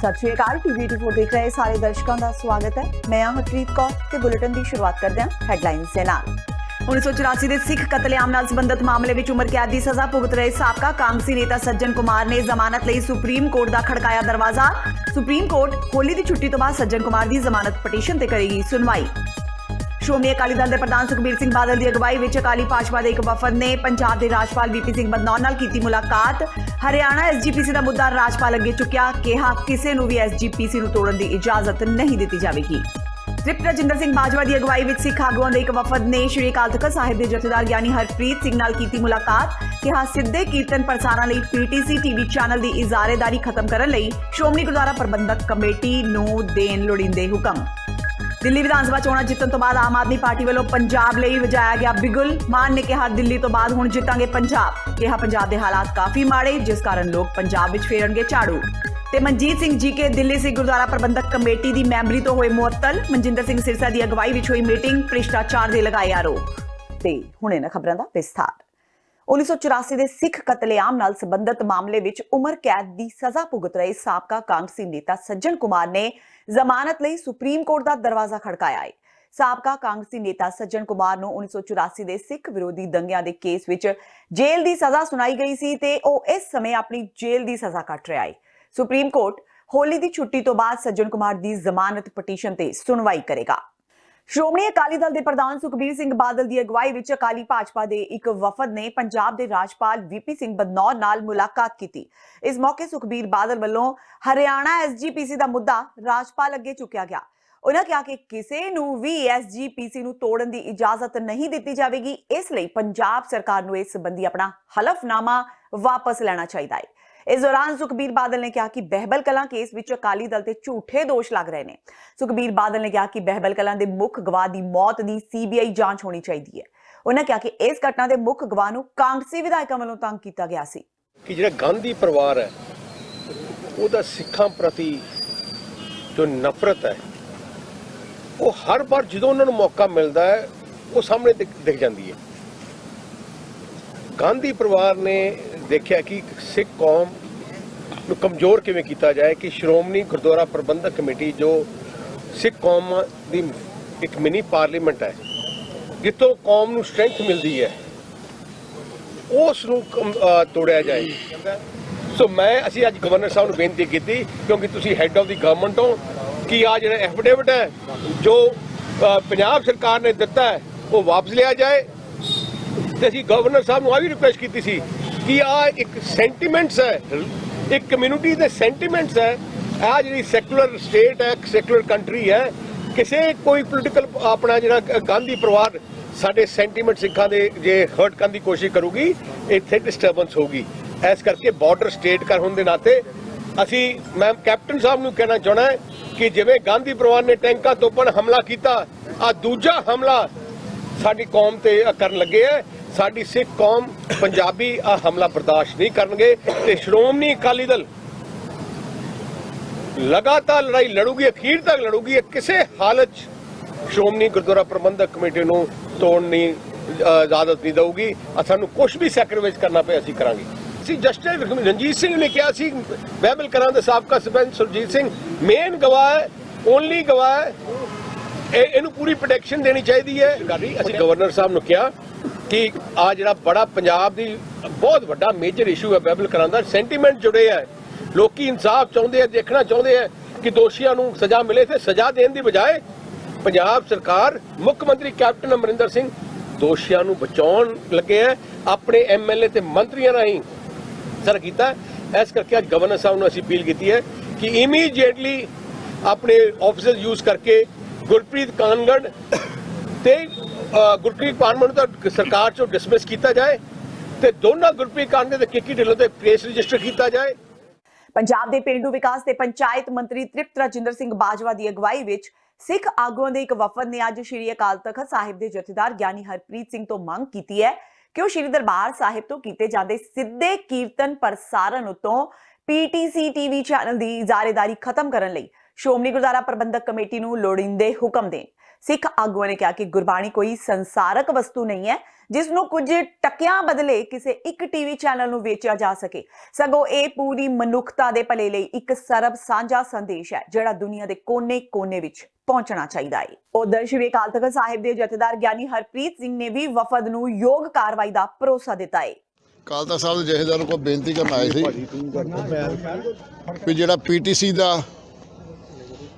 सत श्री अकाल टीवी 84 देख रहे सारे दर्शकों का स्वागत है। मैं हरप्रीत कौर ते बुलेटिन की शुरुआत करते हैं हैडलाइंस के नाल। 1984 के सिख कतलेआम नाल संबंधित मामले में उम्र कैद की सजा भुगत रहे साबका कांग्रेसी नेता सज्जन कुमार ने जमानत लई सुप्रीम कोर्ट का खड़काया दरवाजा। सुप्रीम कोर्ट होली की छुट्टी तो बाद सज्जन कुमार की जमानत पटीशन ते करेगी सुनवाई। श्रोमणी अकाली दल के प्रधान सुखबीर सिंह बादल की अगवाई में अकाली भाजपा के एक वफद ने पंजाब के राज्यपाल वीपी सिंह बदनौर नाल कीती मुलाकात। हरियाणा एसजीपीसी का मुद्दा राज्यपाल अगे चुक्या, कहा किसी नूं भी एसजीपीसी नूं तोड़न की इजाजत नहीं दी जाएगी। तृप्त रजिंदर सिंह बाजवा की अगवाई में सिख आगुआं के एक वफद ने श्री अकाल तख्त साहिब के जथेदार ज्ञानी हरप्रीत सिंह नाल कीती मुलाकात। कहा सीधे कीर्तन प्रसारण लई पीटीसी टीवी चैनल की इजारेदारी खत्म करने लई श्रोमणी गुरुद्वारा प्रबंधक कमेटी नूं देण लोड़ींदे हुकम। दिल्ली विधानसभा चोणां जितण तो बाद आम आदमी पार्टी वालों पंजाब लई वजाया गया बिगुल। मान ने कहा दिल्ली तो बाद हुण जितांगे पंजाब। कहा पंजाब के हालात काफी माड़े जिस कारण लोग पंजाब विच फेरनगे झाड़ू। ते मनजीत सिंह जी के दिल्ली सिख गुरुद्वारा प्रबंधक कमेटी की मैंबरी तो होए मुअत्तल। मनजिंदर सिंह सिरसा की अगवाई विच होई मीटिंग, भ्रिष्टाचार के लगाए आरोप। ते हुणे ना खबरां दा विस्तार। 1984 के सिख कतलेआम नाल संबंधित मामले विच उम्र कैद की सजा भुगत रहे साबका कांग्रेसी नेता सज्जन कुमार ने जमानत लई सुप्रीम कोर्ट का दरवाजा खड़काया है। साबका कांग्रेसी नेता सज्जन कुमार नूं 1984 के सिख विरोधी दंगिਆਂ ਦੇ केस विच जेल की सजा सुनाई गई सी ते ਉਹ इस समय अपनी जेल की सजा कट रहा है। सुप्रीम कोर्ट होली की छुट्टी तो बाद सज्जन कुमार की जमानत पटीशन ते सुनवाई करेगा। श्रोमणी अकाली दल के प्रधान सुखबीर सिंह बादल की अगवाई विच अकाली भाजपा के एक वफद ने पंजाब के राज्यपाल वीपी सिंह बदनौर नाल मुलाकात की। इस मौके सुखबीर बादल वालों हरियाणा एसजीपीसी का मुद्दा राज्यपाल अगे चुकया गया। उन्होंने कहा कि किसी नूं भी एसजीपीसी नूं तोड़न की इजाजत नहीं दी जाएगी, इसलिए पंजाब सरकार नूं इस संबंधी अपना हलफनामा वापस लेना चाहिए है। इस दौरान सुखबीर बादल ने कहा कि बहबल कलां केस विच अकाली दल ते झूठे दोष लग रहे हैं। सुखबीर बादल ने कहा कि बहबल कलां दे मुख गवाह की मौत की सीबीआई जांच होनी चाहिए है। उन्होंने कहा कि इस घटना के मुख गवाह नूं कांग्रेसी विधायकों वालों तंग किया गया सी कि जिहड़ा गांधी परिवार है ਉਹਦਾ ਸਿੱਖਾਂ ਪ੍ਰਤੀ जो नफरत है वो हर बार ਜਦੋਂ ਉਹਨਾਂ ਨੂੰ ਮੌਕਾ ਮਿਲਦਾ ਹੈ ਉਹ ਸਾਹਮਣੇ ਦਿਖ ਜਾਂਦੀ ਹੈ। गांधी परिवार ने देखा कि सिख कौम ਨੂੰ कमजोर किवें कीता जाए कि श्रोमणी गुरुद्वारा प्रबंधक कमेटी जो सिख कौम ਦੀ एक मिनी पार्लीमेंट है जितों कौम ਨੂੰ स्ट्रेंथ मिलती है ਉਸ ਨੂੰ ਤੋੜਿਆ ਜਾਏ। सो मैं असी अज गवर्नर साहब ਨੂੰ बेनती की क्योंकि तुसी हैड ऑफ द गवर्नमेंट हो कि आ जो एफिडेविट है जो पंजाब सरकार ने दिता है वो वापस लिया जाए। तो असी गवर्नर साहब ਨੂੰ आ भी रिक्वेस्ट की थी कि आ एक सेंटीमेंट्स है एक कम्यूनिटी के सेंटीमेंट्स है। आ जी सैकुलर स्टेट है सैकुलर कंट्री है किसी कोई पोलिटिकल अपना जो गांधी परिवार साढ़े सेंटीमेंट सिखा के जे हर्ट करने की कोशिश करूगी इतने डिस्टर्बेंस होगी। इस करके बॉर्डर स्टेट कर होने के नाते असी मैं कैप्टन साहब को कहना चाहना है कि जिवें गांधी परिवार ने टैंका तोपन हमला किया आ दूजा हमला साडी कौम ते करन लगे है। साडी सिख कौम पंजाबी आ हमला बर्दाश्त नहीं करनगे ते श्रोमणी अकाली दल लगातार लड़ाई लड़ूगी अखीर तक लड़ूगी। किसी हालत श्रोमणी गुरुद्वारा प्रबंधक कमेटी नूं तोड़न दी इजाजत नहीं देगी। सानूं कुछ भी सैक्रीफाइस करना पे असीं करांगे। जस्टिस रंजीत सिंह ने कहा सी बहबल कलां दे साबका सरपंच सुरजीत सिंह मेन गवाह है ओनली गवाह है इनू पूरी प्रोटेक्शन देनी चाहिए है। असीं गवर्नर साहब ने कहा कि आ जिहड़ा बड़ा पंजाब दी बहुत बड़ा मेजर इशू है बहबल कलां दा सेंटीमेंट जुड़े है लोग इंसाफ चाहते हैं देखना चाहते हैं कि दोषियों को सजा मिले थे। सजा देने की बजाय पंजाब सरकार मुख्यमंत्री कैप्टन अमरिंदर सिंह दोषियों को बचाउण लगे है अपने MLA ते मंत्रियों राही सर किया। इस करके अज गवर्नर साहब ने असीं अपील की है कि इमीजिएटली अपने ऑफिस यूज करके गुरप्रीत कानगढ़ ते गुरप्रीत कानगढ़ तो सरकार चो डिसमिस किया जाए तो दोनों गुरप्रीत कानगढ़ ते किकी ढिल्लों ते केस रजिस्टर किया जाए। पंजाब के पेंडू विकास ते पंचायत मंत्री तृप्त रजिंदर सिंह बाजवा की अगवाई विच सिख आगुआं दे एक वफद ने अज श्री अकाल तख्त साहिब के जथेदार ज्ञानी हरप्रीत सिंह तो मंग की है कि वो श्री दरबार साहिब तो किए जाते सीधे कीर्तन प्रसारण उत्तों पीटीसी टीवी चैनल की इजारेदारी खत्म करने लई श्रोमणी गुरुद्वारा प्रबंधक कमेटी नूं लोड़ींदे हुकम देण। ਸਿੱਖ ਆਗੂਆਂ ਨੇ ਕਿਹਾ ਕਿ ਗੁਰਬਾਣੀ ਕੋਈ ਸੰਸਾਰਕ ਵਸਤੂ ਨਹੀਂ ਹੈ ਜਿਸ ਨੂੰ ਕੁਝ ਟਕਿਆਂ ਬਦਲੇ ਕਿਸੇ ਇੱਕ ਟੀਵੀ ਚੈਨਲ ਨੂੰ ਵੇਚਿਆ ਜਾ ਸਕੇ, ਸਗੋਂ ਇਹ ਪੂਰੀ ਮਨੁੱਖਤਾ ਦੇ ਭਲੇ ਲਈ ਇੱਕ ਸਰਬ ਸਾਂਝਾ ਸੰਦੇਸ਼ ਹੈ ਜਿਹੜਾ ਦੁਨੀਆ ਦੇ ਕੋਨੇ-ਕੋਨੇ ਵਿੱਚ ਪਹੁੰਚਣਾ ਚਾਹੀਦਾ ਹੈ। ਉਧਰ ਸ਼੍ਰੀ ਅਕਾਲ ਤਖ਼ਤ ਸਾਹਿਬ ਦੇ ਜਥੇਦਾਰ ਗਿਆਨੀ ਹਰਪ੍ਰੀਤ ਸਿੰਘ ਨੇ ਵੀ ਵਫਦ ਨੂੰ ਯੋਗ ਕਾਰਵਾਈ ਦਾ ਭਰੋਸਾ ਦਿੱਤਾ ਹੈ। ਅਕਾਲ ਤਖ਼ਤ ਸਾਹਿਬ ਦੇ ਜਥੇਦਾਰ ਨੂੰ ਕੋਈ ਬੇਨਤੀ ਕਰਨ ਆਏ ਸੀ ਵੀ ਜਿਹੜਾ ਪੀਟੀਸੀ ਦਾ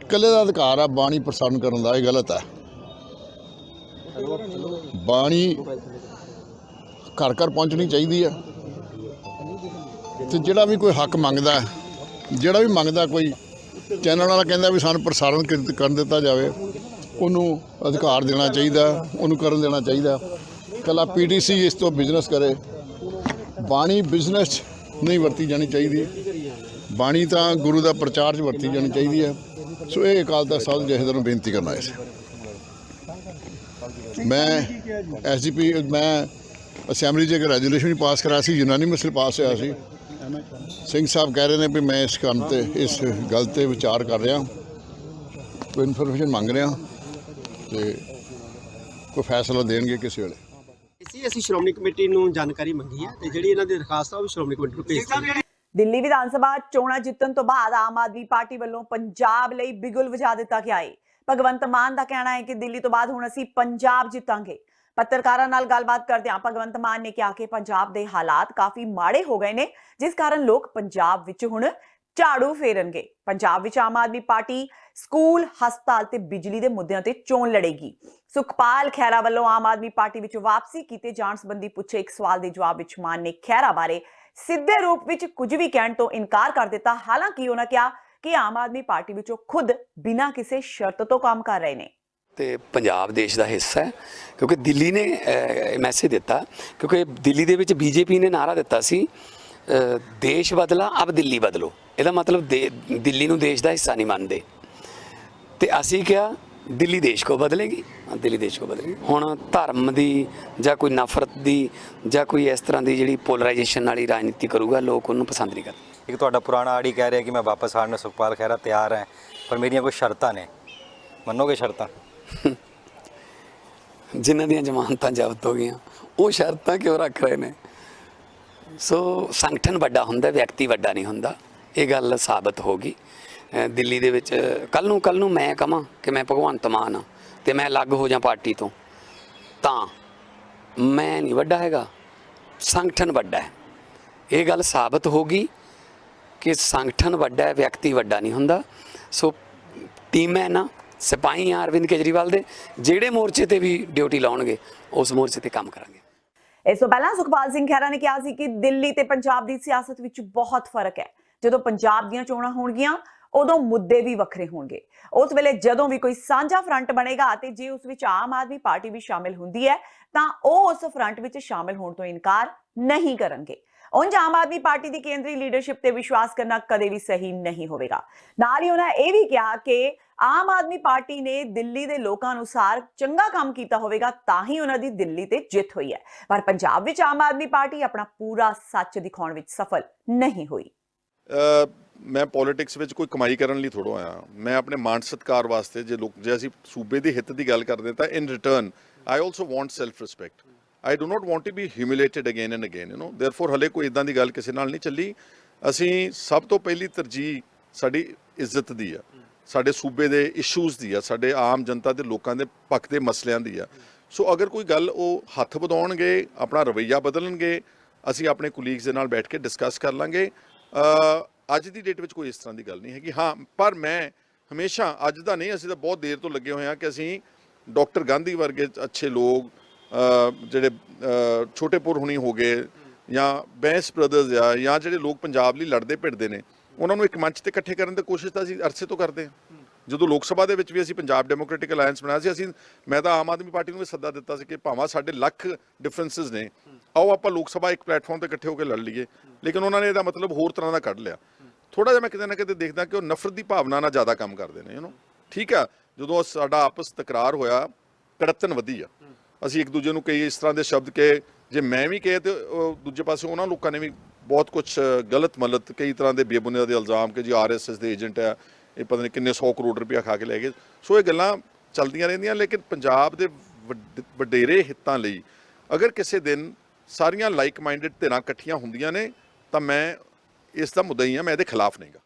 ਇਕੱਲੇ ਦਾ ਅਧਿਕਾਰ ਆ ਬਾਣੀ ਪ੍ਰਸਾਰਣ ਕਰਨ ਦਾ, ਇਹ ਗਲਤ ਹੈ। ਬਾਣੀ ਘਰ ਘਰ ਪਹੁੰਚਣੀ ਚਾਹੀਦੀ ਆ ਤੇ ਜਿਹੜਾ ਵੀ ਕੋਈ ਹੱਕ ਮੰਗਦਾ, ਜਿਹੜਾ ਵੀ ਮੰਗਦਾ, ਕੋਈ ਚੈਨਲ ਵਾਲਾ ਕਹਿੰਦਾ ਵੀ ਸਾਨੂੰ ਪ੍ਰਸਾਰਣ ਕਰਨ ਦਿੱਤਾ ਜਾਵੇ, ਉਹਨੂੰ ਅਧਿਕਾਰ ਦੇਣਾ ਚਾਹੀਦਾ, ਉਹਨੂੰ ਕਰਨ ਦੇਣਾ ਚਾਹੀਦਾ। ਇਕੱਲਾ ਪੀਟੀਸੀ ਇਸ ਤੋਂ ਬਿਜ਼ਨਸ ਕਰੇ, ਬਾਣੀ ਬਿਜ਼ਨਸ ਨਹੀਂ ਵਰਤੀ ਜਾਣੀ ਚਾਹੀਦੀ। ਬਾਣੀ ਤਾਂ ਗੁਰੂ ਦਾ ਪ੍ਰਚਾਰ 'ਚ ਵਰਤੀ ਜਾਣੀ ਚਾਹੀਦੀ ਹੈ। ਸੋ ਇਹ ਅਕਾਲ ਤਖ਼ਤ ਸਾਹਿਬ ਦੇ ਜਥੇਦਾਰ ਨੂੰ ਬੇਨਤੀ ਕਰਨ ਆਏ ਸੀ। ਮੈਂ ਐਸਜੀਪੀ ਮੈਂ ਅਸੈਂਬਲੀ 'ਚ ਇੱਕ ਰੈਜੂਲੇਸ਼ਨ ਵੀ ਪਾਸ ਕਰਾਇਆ ਸੀ, ਯੂਨਾਨੀਮਸਲੀ ਪਾਸ ਹੋਇਆ ਸੀ। ਸਿੰਘ ਸਾਹਿਬ ਕਹਿ ਰਹੇ ਨੇ ਵੀ ਮੈਂ ਇਸ ਕੰਮ ਤੇ, ਇਸ ਗੱਲ ਤੇ ਵਿਚਾਰ ਕਰ ਰਿਹਾ, ਕੋਈ ਇਨਫੋਰਮੇਸ਼ਨ ਮੰਗ ਰਿਹਾ ਤੇ ਕੋਈ ਫੈਸਲਾ ਦੇਣਗੇ ਕਿਸੇ ਵੇਲੇ। ਅਸੀਂ ਸ਼੍ਰੋਮਣੀ ਕਮੇਟੀ ਨੂੰ ਜਾਣਕਾਰੀ ਮੰਗੀ ਹੈ ਤੇ ਜਿਹੜੀ ਇਹਨਾਂ ਦੀ ਦਰਖਾਸਤ ਆ ਉਹ ਵੀ ਸ਼੍ਰੋਮਣੀ ਕਮੇਟੀ ਨੂੰ ਭੇਜ ਦਿੱਤੀ। ਦਿੱਲੀ ਵਿਧਾਨ ਸਭਾ ਚੋਣਾਂ ਜਿੱਤਣ ਤੋਂ ਬਾਅਦ ਆਮ ਆਦਮੀ ਪਾਰਟੀ ਵੱਲੋਂ ਪੰਜਾਬ ਲਈ ਬਿਗੁਲ ਵਜਾ ਦਿੱਤਾ ਗਿਆ ਹੈ। ਭਗਵੰਤ ਮਾਨ ਦਾ ਕਹਿਣਾ ਹੈ ਕਿ ਦਿੱਲੀ ਤੋਂ ਬਾਅਦ ਹੁਣ ਅਸੀਂ ਪੰਜਾਬ ਜਿੱਤਾਂਗੇ। ਪੱਤਰਕਾਰਾਂ ਨਾਲ ਗੱਲਬਾਤ ਕਰਦਿਆਂ ਭਗਵੰਤ ਮਾਨ ਨੇ ਕਿਹਾ ਕਿ ਪੰਜਾਬ ਦੇ ਹਾਲਾਤ ਕਾਫੀ ਮਾੜੇ ਹੋ ਗਏ ਨੇ, ਜਿਸ ਕਾਰਨ ਲੋਕ ਪੰਜਾਬ ਵਿੱਚ ਹੁਣ ਝਾੜੂ ਫੇਰਨਗੇ। ਪੰਜਾਬ ਵਿੱਚ ਆਮ ਆਦਮੀ ਪਾਰਟੀ ਸਕੂਲ, ਹਸਪਤਾਲ ਤੇ ਬਿਜਲੀ ਦੇ ਮੁੱਦਿਆਂ ਤੇ ਚੋਣ ਲੜੇਗੀ। ਸੁਖਪਾਲ ਖਹਿਰਾ ਵੱਲੋਂ ਆਮ ਆਦਮੀ ਪਾਰਟੀ ਵਿੱਚ ਵਾਪਸੀ ਕੀਤੇ ਜਾਣ ਸੰਬੰਧੀ ਪੁੱਛੇ ਇੱਕ ਸਵਾਲ ਦੇ ਜਵਾਬ ਵਿੱਚ ਮਾਨ ਨੇ ਖਹਿਰਾ ਬਾਰੇ ਸਿੱਧੇ ਰੂਪ ਵਿੱਚ ਕੁਝ ਵੀ ਕਹਿਣ ਤੋਂ ਇਨਕਾਰ ਕਰ ਦਿੱਤਾ। ਹਾਲਾਂਕਿ ਉਹਨਾਂ ਕਿਹਾ ਕਿ ਆਮ ਆਦਮੀ ਪਾਰਟੀ ਵਿੱਚੋਂ ਖੁਦ ਬਿਨਾਂ ਕਿਸੇ ਸ਼ਰਤ ਤੋਂ ਕੰਮ ਕਰ ਰਹੇ ਨੇ। ਤੇ ਪੰਜਾਬ ਦੇਸ਼ ਦਾ ਹਿੱਸਾ ਹੈ, ਕਿਉਂਕਿ ਦਿੱਲੀ ਨੇ ਮੈਸੇਜ ਦਿੱਤਾ, ਕਿਉਂਕਿ ਦਿੱਲੀ ਦੇ ਵਿੱਚ ਬੀਜੇਪੀ ਨੇ ਨਾਰਾ ਦਿੱਤਾ ਸੀ ਦੇਸ਼ ਬਦਲਾ ਅਬ ਦਿੱਲੀ ਬਦਲੋ। ਇਹਦਾ ਮਤਲਬ ਦਿੱਲੀ ਨੂੰ ਦੇਸ਼ ਦਾ ਹਿੱਸਾ ਨਹੀਂ ਮੰਨਦੇ ਤੇ ਅਸੀਂ ਕਿਹਾ ਦਿੱਲੀ ਦੇਸ਼ ਕੋ ਬਦਲੇਗੀ, ਦਿੱਲੀ ਦੇਸ਼ ਕੋ ਬਦਲੇਗੀ। ਹੁਣ ਧਰਮ ਦੀ ਜਾਂ ਕੋਈ ਨਫ਼ਰਤ ਦੀ ਜਾਂ ਕੋਈ ਇਸ ਤਰ੍ਹਾਂ ਦੀ ਜਿਹੜੀ ਪੋਲਰਾਈਜੇਸ਼ਨ ਵਾਲੀ ਰਾਜਨੀਤੀ ਕਰੂਗਾ, ਲੋਕ ਉਹਨੂੰ ਪਸੰਦ ਨਹੀਂ ਕਰਦੇ। ਇੱਕ ਤੁਹਾਡਾ ਪੁਰਾਣਾ ਆੜੀ ਕਹਿ ਰਿਹਾ ਕਿ ਮੈਂ ਵਾਪਸ ਆਉਣ ਨੂੰ ਸੁਖਪਾਲ ਖਹਿਰਾ ਤਿਆਰ ਹੈ, ਪਰ ਮੇਰੀਆਂ ਕੁਝ ਸ਼ਰਤਾਂ ਨੇ, ਮੰਨੋਗੇ ਸ਼ਰਤਾਂ? ਜਿਨ੍ਹਾਂ ਦੀਆਂ ਜ਼ਮਾਨਤਾਂ ਜ਼ਬਤ ਹੋ ਗਈਆਂ ਉਹ ਸ਼ਰਤਾਂ ਕਿਉਂ ਰੱਖ ਰਹੇ ਨੇ? ਸੋ ਸੰਗਠਨ ਵੱਡਾ ਹੁੰਦਾ, ਵਿਅਕਤੀ ਵੱਡਾ ਨਹੀਂ ਹੁੰਦਾ। ਇਹ ਗੱਲ ਸਾਬਤ ਹੋ ਗਈ ਦਿੱਲੀ ਦੇ ਵਿੱਚ। ਕੱਲ੍ਹ ਨੂੰ ਮੈਂ ਕਹਾਂ ਕਿ ਮੈਂ ਭਗਵੰਤ ਮਾਨ ਹਾਂ ਅਤੇ ਮੈਂ ਅਲੱਗ ਹੋ ਜਾਂ ਪਾਰਟੀ ਤੋਂ, ਤਾਂ ਮੈਂ ਨਹੀਂ ਵੱਡਾ ਹੈਗਾ, ਸੰਗਠਨ ਵੱਡਾ ਹੈ। ਇਹ ਗੱਲ ਸਾਬਤ ਹੋ ਗਈ ਕਿ ਸੰਗਠਨ ਵੱਡਾ ਹੈ, ਵਿਅਕਤੀ ਵੱਡਾ ਨਹੀਂ ਹੁੰਦਾ। ਸੋ ਟੀਮ ਹੈ ਨਾ, ਸਿਪਾਹੀ ਆ ਅਰਵਿੰਦ ਕੇਜਰੀਵਾਲ ਦੇ, ਜਿਹੜੇ ਮੋਰਚੇ ਤੇ ਵੀ ਡਿਊਟੀ ਲਾਉਣਗੇ ਉਸ ਮੋਰਚੇ ਤੇ ਕੰਮ ਕਰਾਂਗੇ। ਇਸ ਤੋਂ ਪਹਿਲਾਂ ਸੁਖਪਾਲ ਸਿੰਘ ਖਹਿਰਾ ਨੇ ਕਿਹਾ ਸੀ ਕਿ ਦਿੱਲੀ ਤੇ ਪੰਜਾਬ ਦੀ ਸਿਆਸਤ ਵਿੱਚ ਬਹੁਤ ਫਰਕ ਹੈ। ਜਦੋਂ ਪੰਜਾਬ ਦੀਆਂ ਚੋਣਾਂ ਹੋਣਗੀਆਂ ਉਦੋਂ ਮੁੱਦੇ ਵੀ ਵੱਖਰੇ ਹੋਣਗੇ। ਉਸ ਵੇਲੇ ਜਦੋਂ ਵੀ ਕੋਈ ਸਾਂਝਾ ਫਰੰਟ ਬਣੇਗਾ ਤੇ ਜੇ ਉਸ ਵਿੱਚ ਆਮ ਆਦਮੀ ਪਾਰਟੀ ਵੀ ਸ਼ਾਮਿਲ ਹੁੰਦੀ ਹੈ ਤਾਂ ਉਹ ਉਸ ਫਰੰਟ ਵਿੱਚ ਸ਼ਾਮਿਲ ਹੋਣ ਤੋਂ ਇਨਕਾਰ ਨਹੀਂ ਕਰਨਗੇ। ਉਂਝ ਆਮ ਆਦਮੀ ਪਾਰਟੀ ਦੀ ਕੇਂਦਰੀ ਲੀਡਰਸ਼ਿਪ ਤੇ ਵਿਸ਼ਵਾਸ ਕਰਨਾ ਕਦੇ ਵੀ ਸਹੀ ਨਹੀਂ ਹੋਵੇਗਾ। ਨਾਲ ਹੀ ਉਹਨਾਂ ਇਹ ਵੀ ਕਿਹਾ ਕਿ ਆਮ ਆਦਮੀ ਪਾਰਟੀ ਨੇ ਦਿੱਲੀ ਦੇ ਲੋਕਾਂ ਅਨੁਸਾਰ ਚੰਗਾ ਕੰਮ ਕੀਤਾ ਹੋਵੇਗਾ ਤਾਂ ਹੀ ਉਹਨਾਂ ਦੀ ਦਿੱਲੀ ਤੇ ਜਿੱਤ ਹੋਈ ਹੈ, ਪਰ ਪੰਜਾਬ ਵਿੱਚ ਆਮ ਆਦਮੀ ਪਾਰਟੀ ਆਪਣਾ ਪੂਰਾ ਸੱਚ ਦਿਖਾਉਣ ਵਿੱਚ ਸਫਲ ਨਹੀਂ ਹੋਈ। ਮੈਂ ਪੋਲਿਟਿਕਸ ਵਿੱਚ ਕੋਈ ਕਮਾਈ ਕਰਨ ਲਈ ਥੋੜ੍ਹਾ ਆਇਆ। ਮੈਂ ਆਪਣੇ ਮਾਣ ਸਤਿਕਾਰ ਵਾਸਤੇ, ਜੇ ਅਸੀਂ ਸੂਬੇ ਦੇ ਹਿੱਤ ਦੀ ਗੱਲ ਕਰਦੇ ਤਾਂ in return I also want self respect. I do not want to be humiliated again and again, you know. Therefore ਹਲੇ ਕੋਈ ਇਦਾਂ ਦੀ ਗੱਲ ਕਿਸੇ ਨਾਲ ਨਹੀਂ ਚੱਲੀ। ਅਸੀਂ ਸਭ ਤੋਂ ਪਹਿਲੀ ਤਰਜੀਹ ਸਾਡੀ ਇੱਜ਼ਤ ਦੀ ਆ, ਸਾਡੇ ਸੂਬੇ ਦੇ ਇਸ਼ੂਜ਼ ਦੀ ਆ, ਸਾਡੇ ਆਮ ਜਨਤਾ ਦੇ ਲੋਕਾਂ ਦੇ ਪੱਖ ਦੇ ਮਸਲਿਆਂ ਦੀ ਆ। ਸੋ ਅਗਰ ਕੋਈ ਗੱਲ ਉਹ ਹੱਥ ਵਧਾਉਣਗੇ, ਆਪਣਾ ਰਵੱਈਆ ਬਦਲਣਗੇ, ਅਸੀਂ ਆਪਣੇ ਕੁਲੀਗਸ ਦੇ ਨਾਲ ਬੈਠ ਕੇ ਡਿਸਕਸ ਕਰ ਲਾਂਗੇ। ਅੱਜ ਦੀ ਡੇਟ ਵਿੱਚ ਕੋਈ ਇਸ ਤਰ੍ਹਾਂ ਦੀ ਗੱਲ ਨਹੀਂ ਹੈਗੀ। ਹਾਂ, ਪਰ ਮੈਂ ਹਮੇਸ਼ਾ, ਅੱਜ ਦਾ ਨਹੀਂ, ਅਸੀਂ ਤਾਂ ਬਹੁਤ ਦੇਰ ਤੋਂ ਲੱਗੇ ਹੋਏ ਹਾਂ ਕਿ ਅਸੀਂ ਡਾਕਟਰ ਗਾਂਧੀ ਵਰਗੇ ਅੱਛੇ ਲੋਕ, ਜਿਹੜੇ ਛੋਟੇਪੁਰ ਹੁਣੀ ਹੋ ਗਏ ਜਾਂ ਬੈਂਸ ਬ੍ਰਦਰਜ਼ ਆ, ਜਾਂ ਜਿਹੜੇ ਲੋਕ ਪੰਜਾਬ ਲਈ ਲੜਦੇ ਭਿੜਦੇ ਨੇ, ਉਹਨਾਂ ਨੂੰ ਇੱਕ ਮੰਚ ਤੇ ਇਕੱਠੇ ਕਰਨ ਦੀ ਕੋਸ਼ਿਸ਼ ਤਾਂ ਅਸੀਂ ਅਰਸੇ ਤੋਂ ਕਰਦੇ ਹਾਂ। ਜਦੋਂ ਲੋਕ ਸਭਾ ਦੇ ਵਿੱਚ ਵੀ ਅਸੀਂ ਪੰਜਾਬ ਡੈਮੋਕ੍ਰੈਟਿਕ ਅਲਾਇੰਸ ਬਣਾਇਆ ਸੀ, ਮੈਂ ਤਾਂ ਆਮ ਆਦਮੀ ਪਾਰਟੀ ਨੂੰ ਵੀ ਸੱਦਾ ਦਿੱਤਾ ਸੀ ਕਿ ਭਾਵੇਂ ਸਾਡੇ ਲੱਖ ਡਿਫਰੈਂਸਿਸ ਨੇ, ਆਓ ਆਪਾਂ ਲੋਕ ਸਭਾ ਇੱਕ ਪਲੇਟਫਾਰਮ ਤੇ ਇਕੱਠੇ ਹੋ ਕੇ ਲੜ ਲਈਏ। ਲੇਕਿਨ ਉਹਨਾਂ ਨੇ ਇਹਦਾ ਮਤਲਬ ਹੋਰ ਤਰ੍ਹਾਂ ਦਾ ਕੱਢ ਲਿਆ। ਥੋੜ੍ਹਾ ਜਿਹਾ ਮੈਂ ਕਿਤੇ ਨਾ ਕਿਤੇ ਦੇਖਦਾ ਕਿ ਉਹ ਨਫ਼ਰਤ ਦੀ ਭਾਵਨਾ ਨਾਲ ਜ਼ਿਆਦਾ ਕੰਮ ਕਰਦੇ ਨੇ, ਯੂ ਨੋ। ਠੀਕ ਆ, ਜਦੋਂ ਸਾਡਾ ਆਪਸ ਤਕਰਾਰ ਹੋਇਆ, ਕੜੱਤਨ ਵਧੀ ਆ, ਅਸੀਂ ਇੱਕ ਦੂਜੇ ਨੂੰ ਕਈ ਇਸ ਤਰ੍ਹਾਂ ਦੇ ਸ਼ਬਦ ਕਹੇ, ਜੇ ਮੈਂ ਵੀ ਕਹੇ ਤੇ ਦੂਜੇ ਪਾਸੇ ਉਹਨਾਂ ਲੋਕਾਂ ਨੇ ਵੀ ਬਹੁਤ ਕੁਛ ਗਲਤ ਮਲਤ, ਕਈ ਤਰ੍ਹਾਂ ਦੇ ਬੇਬੁਨਿਆਦ ਇਲਜ਼ਾਮ ਕਿ ਜੀ RSS ਦੇ ਏਜੰਟ ਆ, ਇਹ ਪਤਾ ਨਹੀਂ ਕਿੰਨੇ 100 ਕਰੋੜ ਰੁਪਇਆ ਖਾ ਕੇ ਲੈ ਗਏ। ਸੋ ਇਹ ਗੱਲਾਂ ਚੱਲਦੀਆਂ ਰਹਿੰਦੀਆਂ, ਲੇਕਿਨ ਪੰਜਾਬ ਦੇ ਵਡੇਰੇ ਹਿੱਤਾਂ ਲਈ ਅਗਰ ਕਿਸੇ ਦਿਨ ਸਾਰੀਆਂ ਲਾਈਕ ਮਾਈਂਡਡ ਧਿਰਾਂ ਇਕੱਠੀਆਂ ਹੁੰਦੀਆਂ ਨੇ ਤਾਂ ਮੈਂ ਇਸ ਦਾ ਮੁੱਦਈ ਹਾਂ, ਮੈਂ ਇਹਦੇ ਖਿਲਾਫ ਨਹੀਂਗਾ।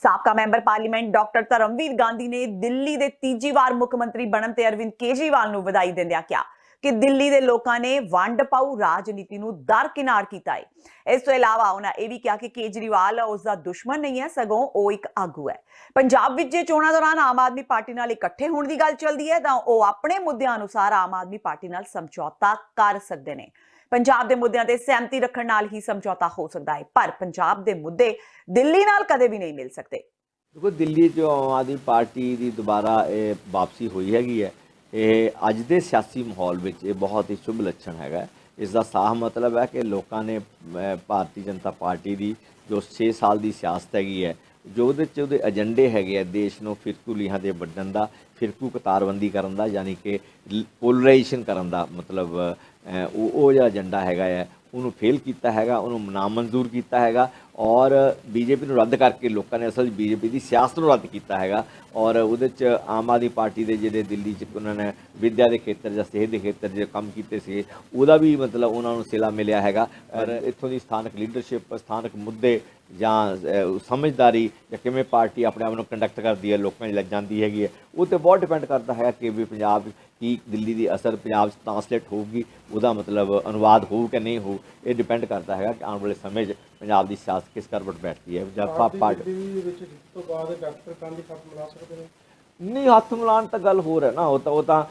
ਸਾਬਕਾ member parliament doctor Dharamvir Gandhi ਨੇ ਦਿੱਲੀ ਦੇ ਤੀਜੀ ਵਾਰ ਮੁੱਖ ਮੰਤਰੀ ਬਣਨ ਤੇ ਅਰਵਿੰਦ ਕੇਜਰੀਵਾਲ ਨੂੰ ਵਧਾਈ ਦਿੰਦਿਆਂ ਕਿਹਾ ਕਿ ਦਿੱਲੀ ਦੇ ਲੋਕਾਂ ਨੇ ਵੰਡ ਪਾਊ ਰਾਜਨੀਤੀ ਨੂੰ ਦਰਕਿਨਾਰ ਕੀਤਾ ਹੈ। ਇਸ ਤੋਂ ਇਲਾਵਾ ਉਹਨਾਂ ਇਹ ਵੀ ਕਿਹਾ ਕਿ ਕੇਜਰੀਵਾਲ ਉਸ ਦਾ ਦੁਸ਼ਮਣ ਨਹੀਂ ਹੈ, ਸਗੋਂ ਉਹ ਇੱਕ ਆਗੂ ਹੈ। ਪੰਜਾਬ ਵਿੱਚ ਜੇ ਚੋਣਾਂ ਦੌਰਾਨ ਆਮ ਆਦਮੀ ਪਾਰਟੀ ਨਾਲ ਇਕੱਠੇ ਹੋਣ ਦੀ ਗੱਲ ਚੱਲਦੀ ਹੈ ਤਾਂ ਉਹ ਆਪਣੇ ਮੁੱਦਿਆਂ ਅਨੁਸਾਰ ਆਮ ਆਦਮੀ ਪਾਰਟੀ ਨਾਲ ਸਮਝੌਤਾ ਕਰ ਸਕਦੇ ਨੇ। ਪੰਜਾਬ ਦੇ ਮੁੱਦਿਆਂ ਤੇ ਸਹਿਮਤੀ ਰੱਖਣ ਨਾਲ ਹੀ ਸਮਝੌਤਾ ਹੋ ਸਕਦਾ ਹੈ, ਪਰ ਪੰਜਾਬ ਦੇ ਮੁੱਦੇ ਦਿੱਲੀ ਨਾਲ ਕਦੇ ਵੀ ਨਹੀਂ ਮਿਲ ਸਕਦੇ। ਦੇਖੋ, ਦਿੱਲੀ 'ਚ ਆਮ ਆਦਮੀ ਪਾਰਟੀ ਦੀ ਦੁਬਾਰਾ ਇਹ ਵਾਪਸੀ ਹੋਈ ਹੈਗੀ ਹੈ। ਇਹ ਅੱਜ ਦੇ ਸਿਆਸੀ ਮਾਹੌਲ ਵਿੱਚ ਇਹ ਬਹੁਤ ਹੀ ਸ਼ੁਭ ਲੱਛਣ ਹੈਗਾ। ਇਸ ਦਾ ਸਾਫ਼ ਮਤਲਬ ਹੈ ਕਿ ਲੋਕਾਂ ਨੇ ਭਾਰਤੀ ਜਨਤਾ ਪਾਰਟੀ ਦੀ ਜੋ 6 ਸਾਲ ਦੀ ਸਿਆਸਤ ਹੈਗੀ ਹੈ, ਜੋ ਉਹਦੇ ਏਜੰਡੇ ਹੈਗੇ ਆ ਦੇਸ਼ ਨੂੰ ਫਿਰਕੂ ਲੀਹਾਂ ਦੇ ਵੰਡਣ ਦਾ, ਫਿਰਕੂ ਕਤਾਰਬੰਦੀ ਕਰਨ ਦਾ, ਯਾਨੀ ਕਿ ਪੋਲਰਾਈਜੇਸ਼ਨ ਕਰਨ ਦਾ, ਮਤਲਬ ਉਹ ਜਿਹੜਾ ਏਜੰਡਾ ਹੈਗਾ ਹੈ ਉਹਨੂੰ ਫੇਲ ਕੀਤਾ ਹੈਗਾ, ਉਹਨੂੰ ਨਾਮਨਜ਼ੂਰ ਕੀਤਾ ਹੈਗਾ ਔਰ ਬੀਜੇਪੀ ਨੂੰ ਰੱਦ ਕਰਕੇ ਲੋਕਾਂ ਨੇ ਅਸਲ ਬੀਜੇਪੀ ਦੀ ਸਿਆਸਤ ਨੂੰ ਰੱਦ ਕੀਤਾ ਹੈਗਾ। ਔਰ ਉਹਦੇ 'ਚ ਆਮ ਆਦਮੀ ਪਾਰਟੀ ਦੇ ਜਿਹੜੇ ਦਿੱਲੀ 'ਚ ਉਹਨਾਂ ਨੇ ਵਿੱਦਿਆ ਦੇ ਖੇਤਰ ਜਾਂ ਸਿਹਤ ਦੇ ਖੇਤਰ 'ਚ ਕੰਮ ਕੀਤੇ ਸੀ, ਉਹਦਾ ਵੀ ਮਤਲਬ ਉਹਨਾਂ ਨੂੰ ਸਿਲਾ ਮਿਲਿਆ ਹੈਗਾ। ਔਰ ਇੱਥੋਂ ਦੀ ਸਥਾਨਕ ਲੀਡਰਸ਼ਿਪ, ਸਥਾਨਕ ਮੁੱਦੇ ਜਾਂ ਸਮਝਦਾਰੀ ਜਾਂ ਕਿਵੇਂ ਪਾਰਟੀ ਆਪਣੇ ਆਪ ਨੂੰ ਕੰਡਕਟ ਕਰਦੀ ਹੈ, ਲੋਕਾਂ 'ਚ ਲੈ ਜਾਂਦੀ ਹੈਗੀ ਹੈ, ਉਹ 'ਤੇ ਬਹੁਤ ਡਿਪੈਂਡ ਕਰਦਾ ਹੈ ਕਿ ਵੀ ਪੰਜਾਬ ਕੀ ਦਿੱਲੀ ਦੀ ਅਸਰ ਪੰਜਾਬ 'ਚ ਟ੍ਰਾਂਸਲੇਟ ਹੋਊਗੀ, ਉਹਦਾ ਮਤਲਬ ਅਨੁਵਾਦ ਹੋਊ ਕਿ ਨਹੀਂ ਹੋਊ। ਇਹ ਡਿਪੈਂਡ ਕਰਦਾ ਹੈਗਾ ਕਿ ਆਉਣ ਵਾਲੇ ਸਮੇਂ 'ਚ ਪੰਜਾਬ ਦੀ ਸਿਆਸਤ ਕਿਸ ਕਰਵਟ ਬੈਠਦੀ ਹੈ। ਜਾਂ ਨਹੀਂ, ਹੱਥ ਮਿਲਾਉਣ ਤਾਂ ਗੱਲ ਹੋਰ ਹੈ ਨਾ। ਉਹ ਤਾਂ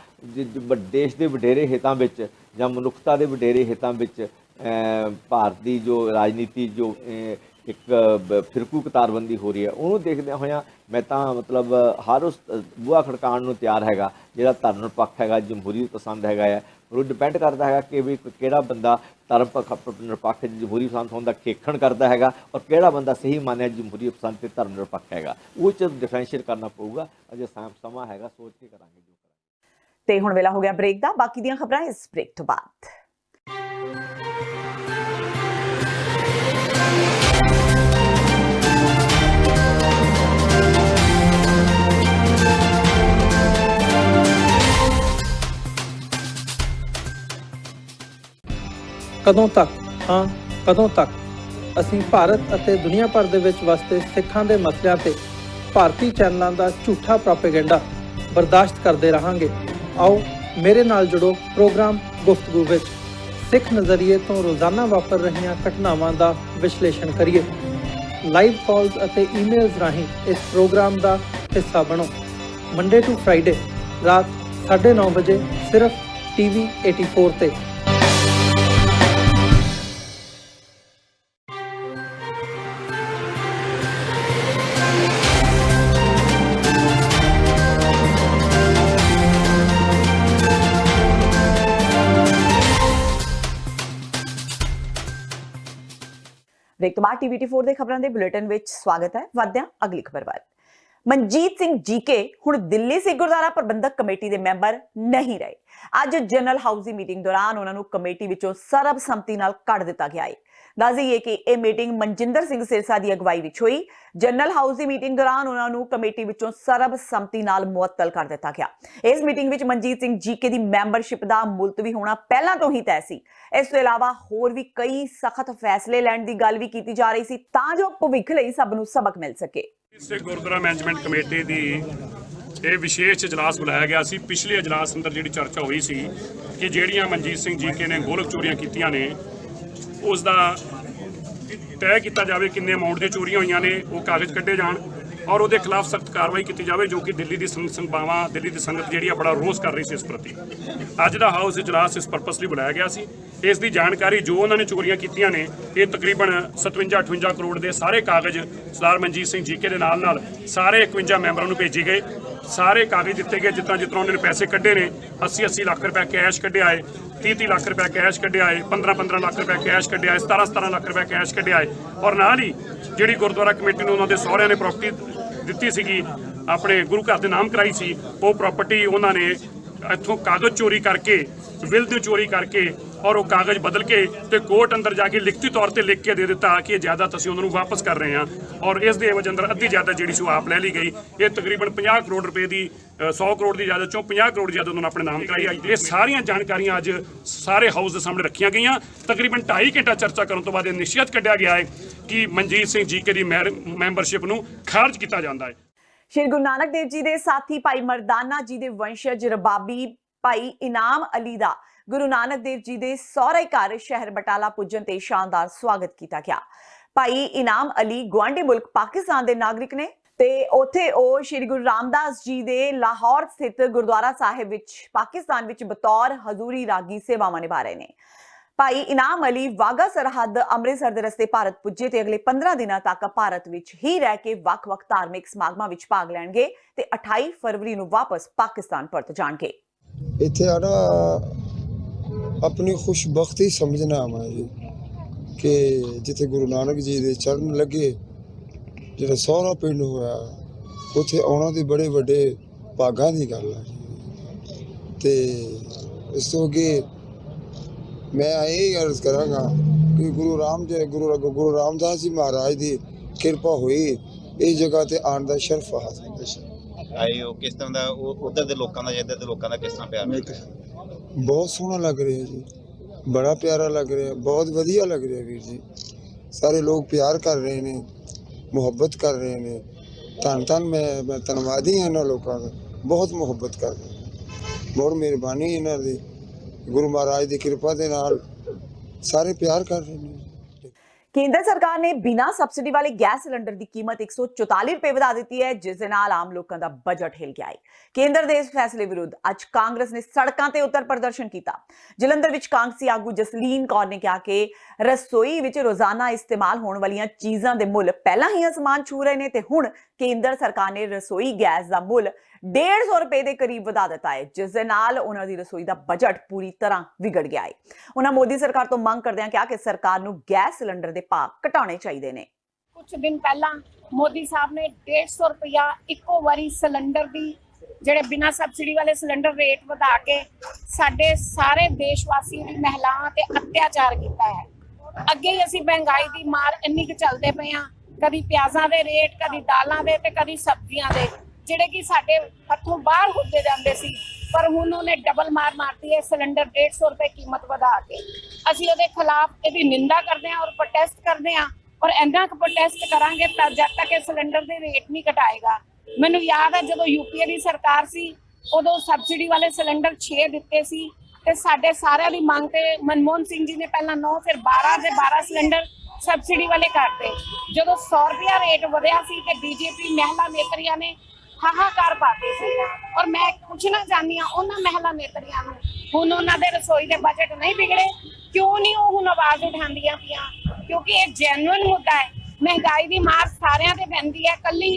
ਦੇਸ਼ ਦੇ ਵਡੇਰੇ ਹਿੱਤਾਂ ਵਿੱਚ ਜਾਂ ਮਨੁੱਖਤਾ ਦੇ ਵਡੇਰੇ ਹਿੱਤਾਂ ਵਿੱਚ ਭਾਰਤ ਦੀ ਜੋ ਰਾਜਨੀਤੀ ਜੋ ਇੱਕ ਫਿਰਕੂ ਕਤਾਰਬੰਦੀ ਹੋ ਰਹੀ ਹੈ, ਉਹਨੂੰ ਦੇਖਦਿਆਂ ਹੋਇਆਂ ਮੈਂ ਤਾਂ ਮਤਲਬ ਹਰ ਉਸ ਬੂਹਾ ਖੜਕਾਉਣ ਨੂੰ ਤਿਆਰ ਹੈਗਾ ਜਿਹੜਾ ਧਰਮ ਨਿਰਪੱਖ ਹੈਗਾ, ਜਮਹੂਰੀਅਤ ਪਸੰਦ ਹੈਗਾ ਹੈ। ਉਹ ਡਿਪੈਂਡ ਕਰਦਾ ਹੈਗਾ ਕਿ ਵੀ ਕਿਹੜਾ ਬੰਦਾ ਧਰਮ ਨਿਰਪੱਖ ਜਮਹੂਰੀ ਪਸੰਦ ਹੋਣ ਦਾ ਖੇਖਣ ਕਰਦਾ ਹੈਗਾ ਔਰ ਕਿਹੜਾ ਬੰਦਾ ਸਹੀ ਮਾਨਿਆ ਜਮਹੂਰੀਅਤ ਪਸੰਦ ਤੇ ਧਰਮ ਨਿਰਪੱਖ ਹੈਗਾ। ਉਹ 'ਚ ਡਿਫਰੈਂਸ਼ੀਏਟ ਕਰਨਾ ਪਊਗਾ। ਅਜੇ ਸਮਾਂ ਹੈਗਾ, ਸੋਚ ਕੇ ਕਰਾਂਗੇ ਜੋ ਕਰਾਂਗੇ। ਤੇ ਹੁਣ ਵੇਲਾ ਹੋ ਗਿਆ ਬ੍ਰੇਕ ਦਾ। ਬਾਕੀ ਦੀਆਂ ਖਬਰਾਂ ਇਸ ਬ੍ਰੇਕ ਤੋਂ ਬਾਅਦ। ਕਦੋਂ ਤੱਕ, ਹਾਂ ਕਦੋਂ ਤੱਕ ਅਸੀਂ ਭਾਰਤ ਅਤੇ ਦੁਨੀਆ ਭਰ ਦੇ ਵਿੱਚ ਵਸਦੇ ਸਿੱਖਾਂ ਦੇ ਮਸਲਿਆਂ ਤੇ ਭਾਰਤੀ ਚੈਨਲਾਂ ਦਾ ਝੂਠਾ ਪ੍ਰੋਪੇਗੈਂਡਾ ਬਰਦਾਸ਼ਤ ਕਰਦੇ ਰਹਾਂਗੇ। ਆਓ ਮੇਰੇ ਨਾਲ ਜੁੜੋ ਪ੍ਰੋਗਰਾਮ ਗੁਫ਼ਤਗੂ ਵਿੱਚ। ਸਿੱਖ ਨਜ਼ਰੀਏ ਤੋਂ ਰੋਜ਼ਾਨਾ ਵਾਪਰ ਰਹੀਆਂ ਘਟਨਾਵਾਂ ਦਾ ਵਿਸ਼ਲੇਸ਼ਣ ਕਰੀਏ। ਲਾਈਵ ਕਾਲਸ ਅਤੇ ਈਮੇਲਸ ਰਾਹੀਂ ਇਸ ਪ੍ਰੋਗਰਾਮ ਦਾ ਹਿੱਸਾ ਬਣੋ। ਮੰਡੇ ਟੂ ਫਰਾਈਡੇ ਰਾਤ 9:30 ਵਜੇ ਸਿਰਫ TV 84 ਤੇ। ਬ੍ਰੇਕ ਤੋਂ ਬਾਅਦ TV 84 ਦੇ ਖਬਰਾਂ ਦੇ ਬੁਲੇਟਿਨ ਵਿੱਚ ਸਵਾਗਤ ਹੈ। ਵਧਦੇ ਹਾਂ ਅਗਲੀ ਖਬਰ ਵੱਲ। ਮਨਜੀਤ ਸਿੰਘ ਜੀਕੇ ਹੁਣ ਦਿੱਲੀ ਸਿੱਖ ਗੁਰਦੁਆਰਾ ਪ੍ਰਬੰਧਕ ਕਮੇਟੀ ਦੇ ਮੈਂਬਰ ਨਹੀਂ ਰਹੇ। ਅੱਜ ਜਨਰਲ ਹਾਊਸ ਦੀ ਮੀਟਿੰਗ ਦੌਰਾਨ ਉਹਨਾਂ ਨੂੰ ਕਮੇਟੀ ਵਿੱਚੋਂ ਸਰਬਸੰਮਤੀ ਨਾਲ ਕੱਢ ਦਿੱਤਾ ਗਿਆ ਹੈ। ਦੱਸ ਦਈਏ ਕਿ ਇਹ ਮੀਟਿੰਗ ਮਨਜਿੰਦਰ ਸਿੰਘ ਸਿਰਸਾ ਦੀ ਅਗਵਾਈ ਵਿੱਚ ਹੋਈ। ਜਨਰਲ ਹਾਊਸ ਦੀ ਮੀਟਿੰਗ ਦੌਰਾਨ ਉਹਨਾਂ ਨੂੰ ਕਮੇਟੀ ਵਿੱਚੋਂ ਸਰਬਸੰਮਤੀ ਨਾਲ ਮੁਅੱਤਲ ਕਰ ਦਿੱਤਾ ਗਿਆ। ਇਸ ਮੀਟਿੰਗ ਵਿੱਚ ਮਨਜੀਤ ਸਿੰਘ ਜੀਕੇ ਦੀ ਮੈਂਬਰਸ਼ਿਪ ਦਾ ਮੁਲਤਵੀ ਹੋਣਾ ਪਹਿਲਾਂ ਤੋਂ ਹੀ ਤੈਅ ਸੀ। ਇਸ ਤੋਂ ਇਲਾਵਾ ਹੋਰ ਵੀ ਕਈ ਸਖਤ ਫੈਸਲੇ ਲੈਣ ਦੀ ਗੱਲ ਵੀ ਕੀਤੀ ਜਾ ਰਹੀ ਸੀ ਤਾਂ ਜੋ ਭਵਿੱਖ ਲਈ ਸਭ ਨੂੰ ਸਬਕ ਮਿਲ ਸਕੇ। ਸਿੱਖ ਗੁਰਦੁਆਰਾ ਮੈਨੇਜਮੈਂਟ ਕਮੇਟੀ ਦੀ ਇਹ ਵਿਸ਼ੇਸ਼ ਇਜਲਾਸ ਬੁਲਾਇਆ ਗਿਆ ਸੀ। ਪਿਛਲੇ ਇਜਲਾਸ ਅੰਦਰ ਜਿਹੜੀ ਚਰਚਾ ਹੋਈ ਸੀ ਕਿ ਜਿਹੜੀਆਂ ਮਨਜੀਤ ਸਿੰਘ ਜੀਕੇ ਨੇ ਗੋਲਕ ਚੋਰੀਆਂ ਕੀਤੀਆਂ ਨੇ ਉਸ ਦਾ ਤੈਅ ਕੀਤਾ ਜਾਵੇ, ਕਿੰਨੇ ਅਮਾਉਂਟ ਦੀਆਂ ਚੋਰੀਆਂ ਹੋਈਆਂ ਨੇ, ਉਹ ਕਾਗਜ਼ ਕੱਢੇ ਜਾਣ ਔਰ ਉਹਦੇ ਖਿਲਾਫ ਸਖਤ ਕਾਰਵਾਈ ਕੀਤੀ ਜਾਵੇ, ਜੋ ਕਿ ਦਿੱਲੀ ਦੀ ਸੰਗਤਾਂ, ਦਿੱਲੀ ਦੀ ਸੰਗਤ ਜਿਹੜੀ ਆ ਬੜਾ ਰੋਸ ਕਰ ਰਹੀ ਸੀ ਇਸ ਪ੍ਰਤੀ। ਅੱਜ ਦਾ ਹਾਊਸ ਇਜਲਾਸ ਇਸ ਪਰਪਸ ਲਈ ਬੁਲਾਇਆ ਗਿਆ ਸੀ। ਇਸ ਦੀ ਜਾਣਕਾਰੀ ਜੋ ਉਹਨਾਂ ਨੇ ਚੋਰੀਆਂ ਕੀਤੀਆਂ ਨੇ, ਇਹ ਤਕਰੀਬਨ 57-58 ਕਰੋੜ ਦੇ ਸਾਰੇ ਕਾਗਜ਼ ਸਰਦਾਰ ਮਨਜੀਤ ਸਿੰਘ ਜੀਕੇ ਦੇ ਨਾਲ ਸਾਰੇ 51 ਮੈਂਬਰਾਂ ਨੂੰ ਭੇਜੇ ਗਏ। ਸਾਰੇ ਕਾਗਜ਼ ਦਿੱਤੇ ਗਏ ਜਿਸ ਤਰ੍ਹਾਂ ਉਹਨਾਂ ਨੇ ਪੈਸੇ ਕੱਢੇ ਨੇ। 80-80 ਲੱਖ ਰੁਪਏ ਕੈਸ਼ ਕੱਢਿਆ ਹੈ, 30-30 ਲੱਖ ਰੁਪਏ ਕੈਸ਼ ਕੱਢਿਆ ਹੈ, 15-15 ਲੱਖ ਰੁਪਏ ਕੈਸ਼ ਕੱਢਿਆ ਹੈ, 17-17 ਲੱਖ ਰੁਪਏ ਕੈਸ਼ ਕੱਢਿਆ ਹੈ। ਔਰ ਨਾਲ ਹੀ ਜਿਹੜੀ ਗੁਰਦੁਆਰਾ ਕਮੇਟੀ ਨੂੰ ਉਹਨਾਂ ਦੇ ਸਹੁਰਿਆਂ ਨੇ ਪ੍ਰਾਪਰਟੀ ਦਿੱਤੀ ਸੀਗੀ, ਆਪਣੇ ਗੁਰੂ ਘਰ ਦੇ ਨਾਮ ਕਰਾਈ ਸੀ, ਉਹ ਪ੍ਰਾਪਰਟੀ ਉਹਨਾਂ ਨੇ ਇੱਥੋਂ ਕਾਗਜ਼ ਚੋਰੀ ਕਰਕੇ, ਬਿੱਲ ਦੀ ਚੋਰੀ ਕਰਕੇ ਔਰ ਉਹ ਕਾਗਜ਼ ਬਦਲ ਕੇ ਤੇ ਕੋਰਟ ਅੰਦਰ ਜਾ ਕੇ ਲਿਖਤੀ ਤੌਰ ਤੇ ਲਿਖ ਕੇ ਦੇ ਦਿੱਤਾ ਕਿ ਇਹ ਜਾਇਦਾਦ ਅਸੀਂ ਉਹਨਾਂ ਨੂੰ ਵਾਪਸ ਕਰ ਰਹੇ ਹਾਂ ਔਰ ਇਸ ਦੇ ਐਵਜ ਅੰਦਰ ਅੱਧੀ ਜਾਇਦਾਦ ਜਿਹੜੀ ਸੀ ਉਹ ਆਪ ਲੈ ਲਈ ਗਈ। ਇਹ ਤਕਰੀਬਨ 50 ਕਰੋੜ ਰੁਪਏ ਦੀ 100 ਕਰੋੜ ਦੀ ਜਾਇਦਾਦ ਚੋਂ 50 ਕਰੋੜ ਜਾਇਦਾਦ ਉਹਨਾਂ ਨੇ ਆਪਣੇ ਨਾਮ ਕਰਾਈ। ਇਹ ਸਾਰੀਆਂ ਜਾਣਕਾਰੀਆਂ ਅੱਜ ਸਾਰੇ ਹਾਊਸ ਦੇ ਸਾਹਮਣੇ ਰੱਖੀਆਂ ਗਈਆਂ। ਤਕਰੀਬਨ 2.5 ਘੰਟਾ ਚਰਚਾ ਕਰਨ ਤੋਂ ਬਾਅਦ ਇਹ ਨਿਸ਼ਚਿਤ ਕੱਢਿਆ ਗਿਆ ਹੈ ਕਿ ਮਨਜੀਤ ਸਿੰਘ ਜੀਕੇ ਦੀ ਮੈਂਬਰਸ਼ਿਪ ਨੂੰ ਖਾਰਜ ਕੀਤਾ ਜਾਂਦਾ ਹੈ। ਸ਼੍ਰੀ ਗੁਰੂ ਨਾਨਕ ਦੇਵ ਜੀ ਦੇ ਸਾਥੀ ਭਾਈ ਮਰਦਾਨਾ ਜੀ ਦੇ ਵੰਸ਼ਜ ਰਬਾਬੀ ਭਾਈ ਇਨਾਮ ਅਲੀ ਦਾ ਗੁਰੂ ਨਾਨਕ ਦੇਵ ਜੀ ਦੇ ਸਹੁਰੇ ਘਰ ਸ਼ਹਿਰ ਬਟਾਲਾ ਪੁੱਜਣ ਤੇ ਸ਼ਾਨਦਾਰ ਸਵਾਗਤ ਕੀਤਾ ਗਿਆ। ਭਾਈ ਇਨਾਮ ਅਲੀ ਗੁਆਂਢੀ ਮੁਲਕ ਪਾਕਿਸਤਾਨ ਦੇ ਨਾਗਰਿਕ ਨੇ ਤੇ ਉੱਥੇ ਉਹ ਸ਼੍ਰੀ ਗੁਰੂ ਰਾਮਦਾਸ ਜੀ ਦੇ ਲਾਹੌਰ ਸਥਿਤ ਗੁਰਦੁਆਰਾ ਸਾਹਿਬ ਵਿੱਚ ਪਾਕਿਸਤਾਨ ਵਿੱਚ ਬਤੌਰ ਹਜ਼ੂਰੀ ਰਾਗੀ ਸੇਵਾਵਾਂ ਨਿਭਾ ਰਹੇ ਨੇ। ਭਾਈ ਇਨਾਮ ਅਲੀ ਵਾਗਾ ਸਰਹੱਦ ਅੰਮ੍ਰਿਤਸਰ ਦੇ ਰਸਤੇ ਭਾਰਤ ਪੁੱਜੇ ਤੇ ਅਗਲੇ 15 ਦਿਨਾਂ ਤੱਕ ਭਾਰਤ ਵਿੱਚ ਹੀ ਰਹਿ ਕੇ ਵੱਖ-ਵੱਖ ਧਾਰਮਿਕ ਸਮਾਗਮਾਂ ਵਿੱਚ ਭਾਗ ਲੈਣਗੇ ਤੇ 28 ਫਰਵਰੀ ਨੂੰ ਵਾਪਸ ਪਾਕਿਸਤਾਨ ਪਰਤ ਜਾਣਗੇ। ਇੱਥੇ ਆਣਾ ਆਪਣੀ ਖੁਸ਼ਬਖਤੀ ਸਮਝਣਾ ਮੈਂ ਜੀ ਕਿ ਜਿੱਥੇ ਗੁਰੂ ਨਾਨਕ ਜੀ ਦੇ ਚਰਨ ਲੱਗੇ, ਜਿਹੜਾ ਸਹੁਰਾ ਪਿੰਡ ਹੋਇਆ, ਉੱਥੇ ਆਉਣਾ ਦੀ ਬੜੇ ਵੱਡੇ ਭਾਗਾਂ ਦੀ ਗੱਲ ਹੈ ਤੇ ਇਸ ਤੋਂ ਅੱਗੇ मैं यही अर्ज करांगा कि गुरु रामदास जी महाराज की कृपा हुई इस जगह ते आने का शर्फ हासिल आए हो। किस तरह का उधर के लोगों का इधर के लोगों का किस तरह प्यार? बहुत सोहना लग रहा है जी, बड़ा प्यारा लग रहा है, बहुत वधिया लग रहा है वीर जी। सारे लोग प्यार कर रहे हैं, मुहब्बत कर रहे हैं। धन धन मैं धन्नवादी हाँ इन्होंने लोगों का, बहुत मुहब्बत कर रहे हैं, बहुत मेहरबानी इन्हों की। गुरु महाराज की कृपा के नाल सारे प्यार कर रहे हैं। केंद्र सरकार ने बिना सब्सिडी वाले गैस सिलेंडर की कीमत 144 रुपए ਵਧਾ ਦਿੱਤੀ ਹੈ, ਜਿਸ ਦੇ ਨਾਲ ਆਮ ਲੋਕਾਂ ਦਾ ਬਜਟ ਹਿਲ ਗਿਆ ਹੈ। ਕੇਂਦਰ ਦੇ ਇਸ ਫੈਸਲੇ ਵਿਰੁੱਧ ਅੱਜ ਕਾਂਗਰਸ ਨੇ ਸੜਕਾਂ ਤੇ ਉਤਰ ਪ੍ਰਦਰਸ਼ਨ ਕੀਤਾ। ਜਲੰਧਰ ਵਿੱਚ ਕਾਂਗਰਸੀ ਆਗੂ ਜਸਲੀਨ ਕੌਰ ਨੇ ਕਿਹਾ ਕਿ ਰਸੋਈ ਵਿੱਚ ਰੋਜ਼ਾਨਾ ਇਸਤੇਮਾਲ ਹੋਣ ਵਾਲੀਆਂ ਚੀਜ਼ਾਂ ਦੇ ਮੁੱਲ ਪਹਿਲਾਂ ਹੀ ਅਸਮਾਨ ਛੂ ਰਹੇ ਨੇ ਤੇ ਹੁਣ ਕੇਂਦਰ ਸਰਕਾਰ ਨੇ ਰਸੋਈ ਗੈਸ ਦਾ ਮੁੱਲ 150 ਰੁਪਏ ਦੇ ਕਰੀਬ ਵਧਾ ਦਿੱਤਾ ਹੈ, ਜਿਸ ਦੇ ਨਾਲ ਉਹਨਾਂ ਦੀ ਰਸੋਈ ਦਾ ਬਜਟ ਪੂਰੀ ਤਰ੍ਹਾਂ ਵਿਗੜ ਗਿਆ ਹੈ। ਉਹਨਾਂ ਮੋਦੀ ਸਰਕਾਰ ਤੋਂ ਮੰਗ ਕਰਦਿਆਂ ਕਿਹਾ ਕਿ ਸਰਕਾਰ ਨੂੰ ਗੈਸ ਸਿਲੰਡਰ ਦੇ ਭਾਅ ਘਟਾਉਣੇ ਚਾਹੀਦੇ ਨੇ। ਕੁਝ ਦਿਨ ਪਹਿਲਾਂ ਮੋਦੀ ਸਾਹਿਬ ਨੇ 150 ਰੁਪਇਆ ਇੱਕੋ ਵਾਰੀ ਸਿਲੰਡਰ ਦੀ ਜਿਹੜੇ ਬਿਨਾਂ ਸਬਸਿਡੀ ਵਾਲੇ ਸਿਲੰਡਰ ਰੇਟ ਵਧਾ ਕੇ ਸਾਡੇ ਸਾਰੇ ਦੇਸ਼ਵਾਸੀ ਦੀ ਮਹਿਲਾਵਾਂ ਤੇ ਅਤਿਆਚਾਰ ਕੀਤਾ ਹੈ। ਅੱਗੇ ਹੀ ਅਸੀਂ ਮਹਿੰਗਾਈ ਦੀ ਮਾਰ ਇੰਨੀ ਕੁ ਚੱਲਦੇ ਪਏ ਹਾਂ, ਕਦੀ ਪਿਆਜ਼ਾਂ ਦੇ ਰੇਟ, ਕਦੀ ਦਾਲਾਂ ਦੇ ਤੇ ਕਦੀ ਸਬਜ਼ੀਆਂ ਦੇ, ਜਿਹੜੇ ਕਿ ਸਾਡੇ ਹੱਥੋਂ ਬਾਹਰ ਹੁੰਦੇ ਜਾਂਦੇ ਸੀ, ਪਰ ਹੁਣ ਉਹਨੇ ਡਬਲ ਮਾਰ ਮਾਰਤੀ ਹੈ ਸਿਲੰਡਰ 150 ਰੁਪਏ ਕੀਮਤ ਵਧਾ ਕੇ। ਅਸੀਂ ਉਹਦੇ ਖਿਲਾਫ ਇਹਦੀ ਨਿੰਦਾ ਕਰਦੇ ਹਾਂ ਔਰ ਪ੍ਰੋਟੈਸਟ ਕਰਦੇ ਹਾਂ, ਔਰ ਇੰਨਾ ਕੁ ਪ੍ਰੋਟੈਸਟ ਕਰਾਂਗੇ ਤਾਂ ਜਦ ਤੱਕ ਇਹ ਸਿਲੰਡਰ ਦੇ ਰੇਟ ਨਹੀਂ ਘਟਾਏਗਾ। ਮੈਨੂੰ ਯਾਦ ਹੈ ਜਦੋਂ ਯੂਪੀਏ ਦੀ ਸਰਕਾਰ ਸੀ ਉਦੋਂ ਸਬਸਿਡੀ ਵਾਲੇ ਸਿਲੰਡਰ 6 ਦਿੱਤੇ ਸੀ ਤੇ ਸਾਡੇ ਸਾਰਿਆਂ ਦੀ ਮੰਗ ਤੇ ਮਨਮੋਹਨ ਸਿੰਘ ਜੀ ਨੇ ਪਹਿਲਾਂ 9 ਫਿਰ 12 ਦੇ 12 ਸਿਲੰਡਰ ਸਬਸਿਡੀ ਵਾਲੇ ਕਰਤੇ। ਜਦੋਂ 100 ਰੁਪਇਆ ਰੇਟ ਵਧਿਆ ਸੀ ਤੇ ਬੀਜੇਪੀ ਮਹਿਲਾ ਨੇਤਰੀਆਂ ਨੇ ਹਾਹਾਕਾਰ ਪਾਤੇ ਸੀ। ਔਰ ਮੈਂ ਪੁੱਛਣਾ ਚਾਹੁੰਦੀ ਹਾਂ ਉਹਨਾਂ ਮਹਿਲਾ ਨੇਤਰੀਆਂ ਨੂੰ, ਹੁਣ ਉਹਨਾਂ ਦੇ ਰਸੋਈ ਦੇ ਬਜਟ ਨਹੀਂ ਵਿਗੜੇ, ਕਿਉਂ ਨਹੀਂ ਉਹ ਹੁਣ ਆਵਾਜ਼ ਉਠਾਉਂਦੀਆਂ ਪਈਆਂ? ਕਿਉਂਕਿ ਇਹ ਜੈਨੂਇਨ ਮੁੱਦਾ ਹੈ। ਮਹਿੰਗਾਈ ਦੀ ਮਾਰ ਸਾਰਿਆਂ ਤੇ ਪੈਂਦੀ ਹੈ, ਕੱਲੀ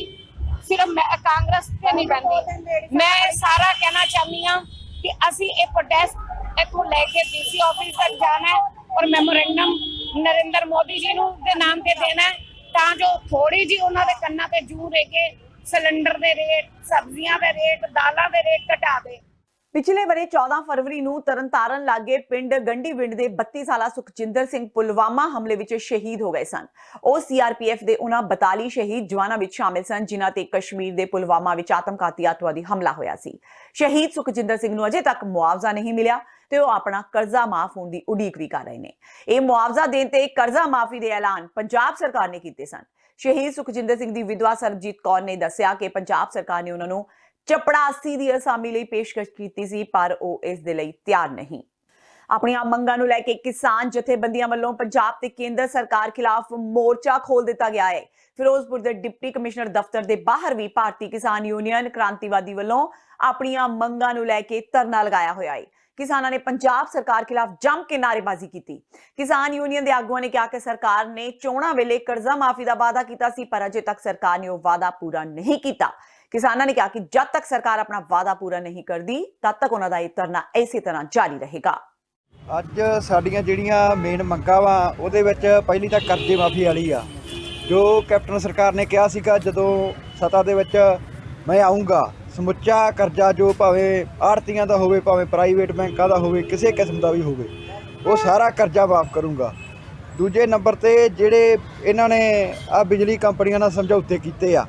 ਸਿਰਫ ਕਾਂਗਰਸ ਤੇ ਨਹੀਂ ਪੈਂਦੀ। ਮੈਂ ਸਾਰਾ ਕਹਿਣਾ ਚਾਹੁੰਦੀ ਹਾਂ ਕਿ ਅਸੀਂ ਇਹ ਪ੍ਰੋਟੈਸਟ ਇੱਥੋਂ ਲੈ ਕੇ ਡੀਸੀ ਆਫਿਸ ਤੱਕ ਜਾਣਾ ਹੈ ਔਰ ਮੈਮੋਰੈਂਡਮ ਨਰਿੰਦਰ ਮੋਦੀ ਜੀ ਨੂੰ ਦੇ ਨਾਮ ਤੇ ਦੇਣਾ ਹੈ, ਤਾਂ ਜੋ ਥੋੜੀ ਜੀ ਉਹਨਾਂ ਦੇ ਕੰਨਾਂ ਤੇ ਜੂੰ ਦੇ ਕੇ ਸਿਲੰਡਰ ਦੇ ਰੇਟ, ਸਬਜ਼ੀਆਂ ਦੇ ਰੇਟ, ਦਾਲਾਂ ਦੇ ਰੇਟ ਘਟਾ ਦੇ। ਪਿਛਲੇ ਵਰੇ 14 ਫਰਵਰੀ ਨੂੰ ਤਰਨਤਾਰਨ ਲਾਗੇ ਪਿੰਡ ਗੰਡੀਵਿੰਡ ਦੇ 32 ਸਾਲਾ ਸੁਖਜਿੰਦਰ ਸਿੰਘ ਪੁਲਵਾਮਾ ਹਮਲੇ ਵਿੱਚ ਸ਼ਹੀਦ ਹੋ ਗਏ ਸਨ। ਉਹ ਸੀਆਰਪੀਐਫ ਦੇ ਉਹਨਾਂ 42 ਸ਼ਹੀਦ ਜਵਾਨਾਂ ਵਿੱਚ ਸ਼ਾਮਿਲ ਸਨ ਜਿਨ੍ਹਾਂ ਤੇ ਕਸ਼ਮੀਰ ਦੇ ਪੁਲਵਾਮਾ ਵਿੱਚ ਆਤਮਘਾਤੀ ਅੱਤਵਾਦੀ ਹਮਲਾ ਹੋਇਆ ਸੀ। ਸ਼ਹੀਦ ਸੁਖਜਿੰਦਰ ਸਿੰਘ ਨੂੰ ਅਜੇ ਤੱਕ ਮੁਆਵਜ਼ਾ ਨਹੀਂ ਮਿਲਿਆ ਤੇ ਉਹ ਆਪਣਾ ਕਰਜ਼ਾ ਮਾਫ ਹੋਣ ਦੀ ਉਡੀਕ ਵੀ ਕਰ ਰਹੇ ਨੇ। ਇਹ ਮੁਆਵਜ਼ਾ ਦੇਣ ਤੇ ਕਰਜ਼ਾ ਮਾਫੀ ਦੇ ਐਲਾਨ ਪੰਜਾਬ ਸਰਕਾਰ ਨੇ ਕੀਤੇ ਸਨ। ਸ਼ਹੀਦ ਸੁਖਜਿੰਦਰ ਸਿੰਘ ਦੀ ਵਿਧਵਾ ਸਰਬਜੀਤ ਕੌਰ ਨੇ ਦੱਸਿਆ ਕਿ ਪੰਜਾਬ ਸਰਕਾਰ ਨੇ ਉਹਨਾਂ ਨੂੰ ਚਪੜਾਸੀ ਦੀ ਅਸਾਮੀ ਲਈ ਪੇਸ਼ਕਸ਼ ਕੀਤੀ ਸੀ, ਪਰ ਉਹ ਇਸ ਦੇ ਲਈ ਤਿਆਰ ਨਹੀਂ। ਆਪਣੀਆਂ ਮੰਗਾਂ ਨੂੰ ਲੈ ਕੇ ਕਿਸਾਨ ਜਥੇਬੰਦੀਆਂ ਵੱਲੋਂ ਪੰਜਾਬ ਤੇ ਕੇਂਦਰ ਸਰਕਾਰ ਖਿਲਾਫ ਮੋਰਚਾ ਖੋਲ ਦਿੱਤਾ ਗਿਆ ਹੈ। ਫਿਰੋਜ਼ਪੁਰ ਦੇ ਡਿਪਟੀ ਕਮਿਸ਼ਨਰ ਦਫ਼ਤਰ ਦੇ ਬਾਹਰ ਵੀ ਭਾਰਤੀ ਕਿਸਾਨ ਯੂਨੀਅਨ ਕ੍ਰਾਂਤੀਵਾਦੀ ਵੱਲੋਂ ਆਪਣੀਆਂ ਮੰਗਾਂ ਨੂੰ ਲੈ ਕੇ ਧਰਨਾ ਲਗਾਇਆ ਹੋਇਆ ਹੈ। ਕਿਸਾਨਾਂ ਨੇ ਪੰਜਾਬ ਸਰਕਾਰ ਖਿਲਾਫ ਜੰਮ ਕੇ ਨਾਅਰੇਬਾਜ਼ੀ ਕੀਤੀ। ਕਿਸਾਨ ਯੂਨੀਅਨ ਦੇ ਆਗੂਆਂ ਨੇ ਕਿਹਾ ਕਿ ਸਰਕਾਰ ਨੇ ਚੋਣਾਂ ਵੇਲੇ ਕਰਜ਼ਾ ਮਾਫੀ ਦਾ ਵਾਅਦਾ ਕੀਤਾ ਸੀ, ਪਰ ਅਜੇ ਤੱਕ ਸਰਕਾਰ ਨੇ ਉਹ ਵਾਅਦਾ ਪੂਰਾ ਨਹੀਂ ਕੀਤਾ। ਕਿਸਾਨਾਂ ਨੇ ਕਿਹਾ ਕਿ ਜਦ ਤੱਕ ਸਰਕਾਰ ਆਪਣਾ ਵਾਅਦਾ ਪੂਰਾ ਨਹੀਂ ਕਰਦੀ ਤਦ ਤੱਕ ਉਹਨਾਂ ਦਾ ਇਹ ਧਰਨਾ ਇਸੇ ਤਰ੍ਹਾਂ ਜਾਰੀ ਰਹੇਗਾ। ਅੱਜ ਸਾਡੀਆਂ ਜਿਹੜੀਆਂ ਮੇਨ ਮੰਗਾਂ ਵਾ ਉਹਦੇ ਵਿੱਚ ਪਹਿਲੀ ਤਾਂ ਕਰਜ਼ੇ ਮਾਫੀ ਵਾਲੀ ਆ, ਜੋ ਕੈਪਟਨ ਸਰਕਾਰ ਨੇ ਕਿਹਾ ਸੀਗਾ ਜਦੋਂ ਸੱਤਾ ਦੇ ਵਿੱਚ ਮੈਂ ਆਊਂਗਾ, ਸਮੁੱਚਾ ਕਰਜ਼ਾ ਜੋ ਭਾਵੇਂ ਆੜਤੀਆਂ ਦਾ ਹੋਵੇ, ਭਾਵੇਂ ਪ੍ਰਾਈਵੇਟ ਬੈਂਕਾਂ ਦਾ ਹੋਵੇ, ਕਿਸੇ ਕਿਸਮ ਦਾ ਵੀ ਹੋਵੇ, ਉਹ ਸਾਰਾ ਕਰਜ਼ਾ ਮਾਫ ਕਰੂੰਗਾ। ਦੂਜੇ ਨੰਬਰ ਤੇ ਜਿਹੜੇ ਇਹਨਾਂ ਨੇ ਆ ਬਿਜਲੀ ਕੰਪਨੀਆਂ ਨਾਲ ਸਮਝੌਤੇ ਕੀਤੇ ਆ